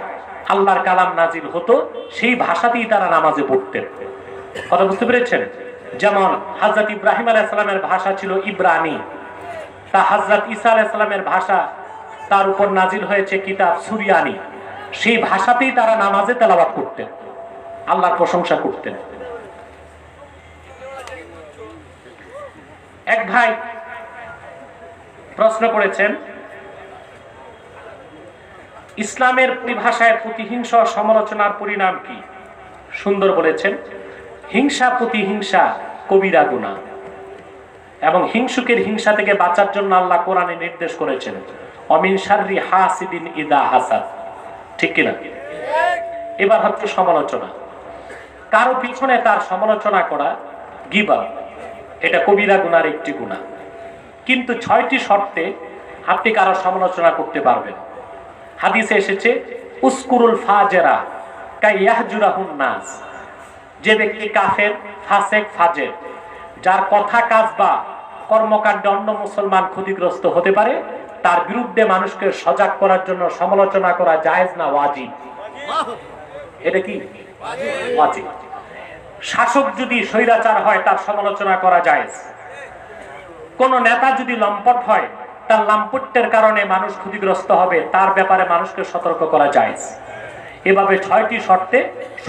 আল্লাহর কালাম নাজিল হতো, সেই ভাষাতেই তারা নামাজে পড়তেন। কথা বুঝতে পেরেছেন? যেমন হযরত ইব্রাহিম আলাইহিস সালামের ভাষা ছিল ইব্রানি, তা হযরত ঈসা আলাইহিস সালামের ভাষা, তার উপর নাজিল হয়েছে কিতাব সুরিয়ানি। সেই ভাষাতেই তারা নামাজে তেলাওয়াত করতেন, আল্লাহর প্রশংসা করতেন। এক ভাই প্রশ্ন করেছেন, ইসলামের পরিভাষায় প্রতিহিংসা সমালোচনার পরিণাম কি? সুন্দর বলেছেন, হিংসা প্রতিহিংসা কবিরা গুনাহ, এবং হিংসুকের হিংসা থেকে বাঁচার জন্য আল্লাহ কোরআনে নির্দেশ করেছেন, অমিন শাররি হাসিদিন ইদা হাসাদ। ঠিক কিনা? এবার হচ্ছে সমালোচনা। কারো পিছনে তার সমালোচনা করা গীবত, এটা কবিরা গুনার একটি গুনাহ। কিন্তু 6টি শর্তে আপনি কারো সমালোচনা করতে পারবেন। হাদিসে এসেছে, উসকুরুল ফাজেরা কাইয়াহজুরাহুন নাস, যে ব্যক্তি কাফের, ফাসেক, ফাজের, যার কথা কাজ বা কর্মকাণ্ডে অন্য মুসলমান ক্ষতিগ্রস্ত হতে পারে, তার বিরুদ্ধে মানুষকে সজাগ করার জন্য সমালোচনা করা জায়েজ না ওয়াজিব? এটা কি ওয়াজিব। শাসক যদি স্বৈরাচার হয়, তার সমালোচনা করা জায়েজ। কোন নেতা যদি লম্পট হয়, তার লাম্পট্যের কারণে মানুষ ক্ষতিগ্রস্ত হবে, তার ব্যাপারে মানুষকে সতর্ক করা জায়েজ। এভাবে 6টি শর্তে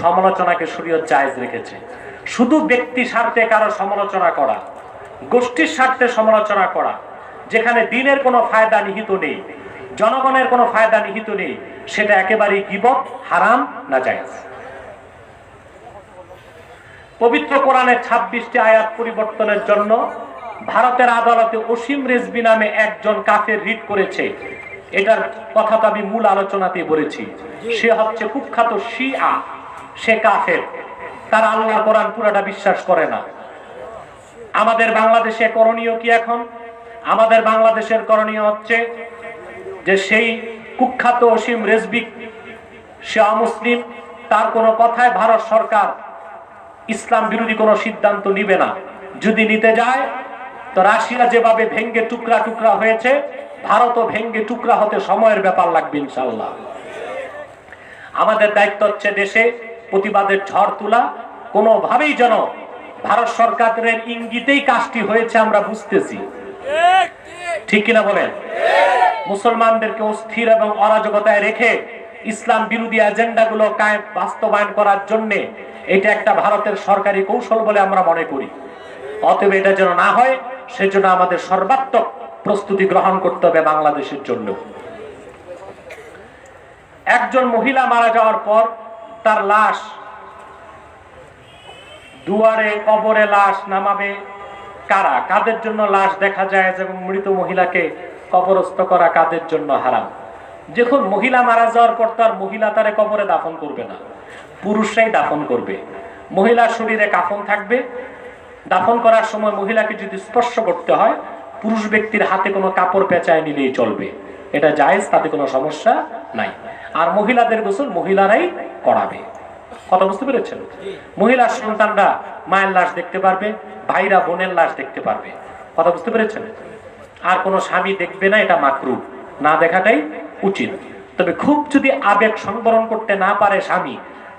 সমালোচনাকে শরীয়ত জায়েজ রেখেছে। শুধু ব্যক্তি স্বার্থে কারো সমালোচনা করা, গোষ্ঠীর স্বার্থে সমালোচনা করা, যেখানে দ্বীনের কোনো ফায়দা নিহিত নেই, জনগণের কোনো ফায়দা নিহিত নেই, সেটা একেবারেই গীবত, হারাম, নাজায়েজ। পবিত্র কোরআনের 26টি আয়াত পরিবর্তনের জন্য ভারতের আদালতে অসীম রেজভী নামে একজন কাফের রিট করেছে। এটার কথা তো আমি মূল আলোচনাতেই বলেছি। সে হচ্ছে কুখ্যাত শিয়া, সে কাফের, তার আল্লাহর কোরআন পুরাটা বিশ্বাস করে না। আমাদের বাংলাদেশে করণীয় কি এখন? আমাদের বাংলাদেশের করণীয় হচ্ছে যে সেই কুখ্যাত অসীম রেজভী, সে অমুসলিম, তার কোনো কথায় ভারত সরকার ইসলাম বিরোধী কোনো সিদ্ধান্ত নিবে না। যদি নিতে যায় তো রাশিয়া যেভাবে ভেঙ্গে টুকরা টুকরা হয়েছে, ভারতও ভেঙ্গে টুকরা হতে সময়ের ব্যাপার লাগবে ইনশাআল্লাহ। আমাদের দায়িত্ব হচ্ছে দেশে প্রতিবাদের ঝড় তোলা। কোনোভাবেই যেন ভারত সরকারের ইঙ্গিতেই কাজটি হয়েছে আমরা বুঝতেছি, ঠিক কিনা বলেন? মুসলমানদেরকে অস্থির এবং অরাজকতায় রেখে ইসলাম বিরোধী এজেন্ডাগুলো বাস্তবায়ন করার জন্য এটা একটা ভারতের সরকারি কৌশল বলে আমরা মনে করি। অতএব এটা যেন না হয়, সেজন্য আমাদের সর্বাত্মক প্রস্তুতি গ্রহণ করতে হবে বাংলাদেশের জন্য। একজন মহিলা মারা যাওয়ার পর তার লাশ দুয়ারে কবরে লাশ নামাবে কারা? কাদের জন্য লাশ দেখা যায় এবং মৃত মহিলাকে কবরস্থ করা কাদের জন্য হারাম? যখন মহিলা মারা যাওয়ার পর তার মহিলা তারে কবরে দাফন করবে না, পুরুষরাই দাফন করবে। মহিলার শরীরে কাফন থাকবে। দাফন করার সময় মহিলাকে যদি স্পর্শ করতে হয়, পুরুষ ব্যক্তির হাতে কোনো কাপড় পেঁচায় নিলেই চলবে, এটা জায়েজ, তাতে কোনো সমস্যা নাই। আর মহিলাদের গোসল মহিলারাই করাবে। কথা বুঝতে পেরেছেন? মহিলার সন্তানরা মায়ের লাশ দেখতে পারবে, ভাইরা বোনের লাশ দেখতে পারবে। কথা বুঝতে পেরেছেন? আর কোনো স্বামী দেখবে না, এটা মাকরুহ, না দেখাটাই উচিত। তবে খুব যদি আবেগ সংবরণ করতে না পারে স্বামী,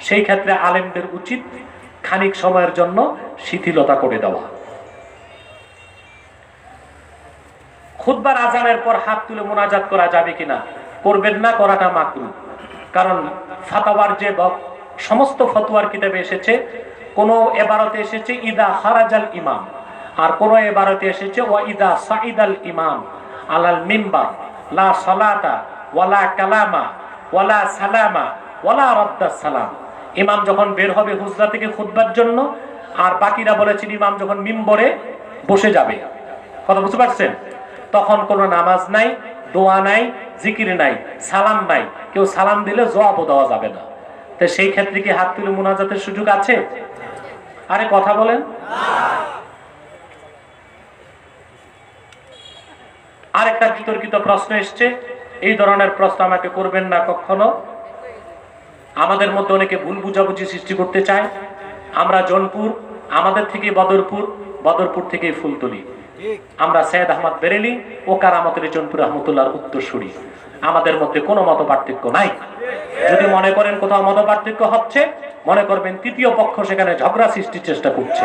সেই ক্ষেত্রে আলেমদের উচিত খানিক সময়ের জন্য শিথিলতা করে দেওয়া। খুতবার আজানের পর হাত তুলে মোনাজাত করা যাবে কিনা? করবেন না, করাটা মাকরুহ। কারণ ফাতাওয়ার যে সমস্ত ফতোয়ার কিতাবে এসেছে, কোন এবারতে এসেছে ইদা খারাজাল ইমাম, আর কোন এবারতে এসেছে ওয়া ইদা সাইদাল ইমাম আলাল মিম্বার লা সালাতা ওয়ালা কালামা ওয়ালা সালামা ওয়ালা রাদ্দাস সালাম। ইমাম যখন বের হবে হুজরা থেকে খুতবার জন্য, আর বাকিরা বলেছেন ইমাম যখন মিম্বরে বসে যাবে, কথা বুঝতে পারছেন, তখন কোনো নামাজ নাই, দোয়া নাই, জিকির নাই, সালাম নাই। কেউ সালাম দিলে জবাবও দেওয়া যাবে না। তো সেই ক্ষেত্রে কি হাত তুলে মুনাজাতের সুযোগ আছে? আরে কথা বলেন। আরেকটা বিতর্কিত প্রশ্ন এসছে, এই ধরনের প্রশ্ন আমাকে করবেন না কখনো। আমাদের মধ্যে অনেকে ভুল বুঝাবুঝি সৃষ্টি করতে চায়। আমরা জোনপুর, আমাদের থেকে বদরপুর, বদরপুর থেকে ফুলতলি। আমরা সৈয়দ আহমদ বেরেলি ও কারামতের জোনপুর রহমতুল্লাহর উত্তরসূরি। আমাদের মধ্যে কোনো মত পার্থক্য নাই। যদি মনে করেন কোথাও মত পার্থক্য হচ্ছে, মনে করবেন তৃতীয় পক্ষ সেখানে ঝগড়া সৃষ্টির চেষ্টা করছে।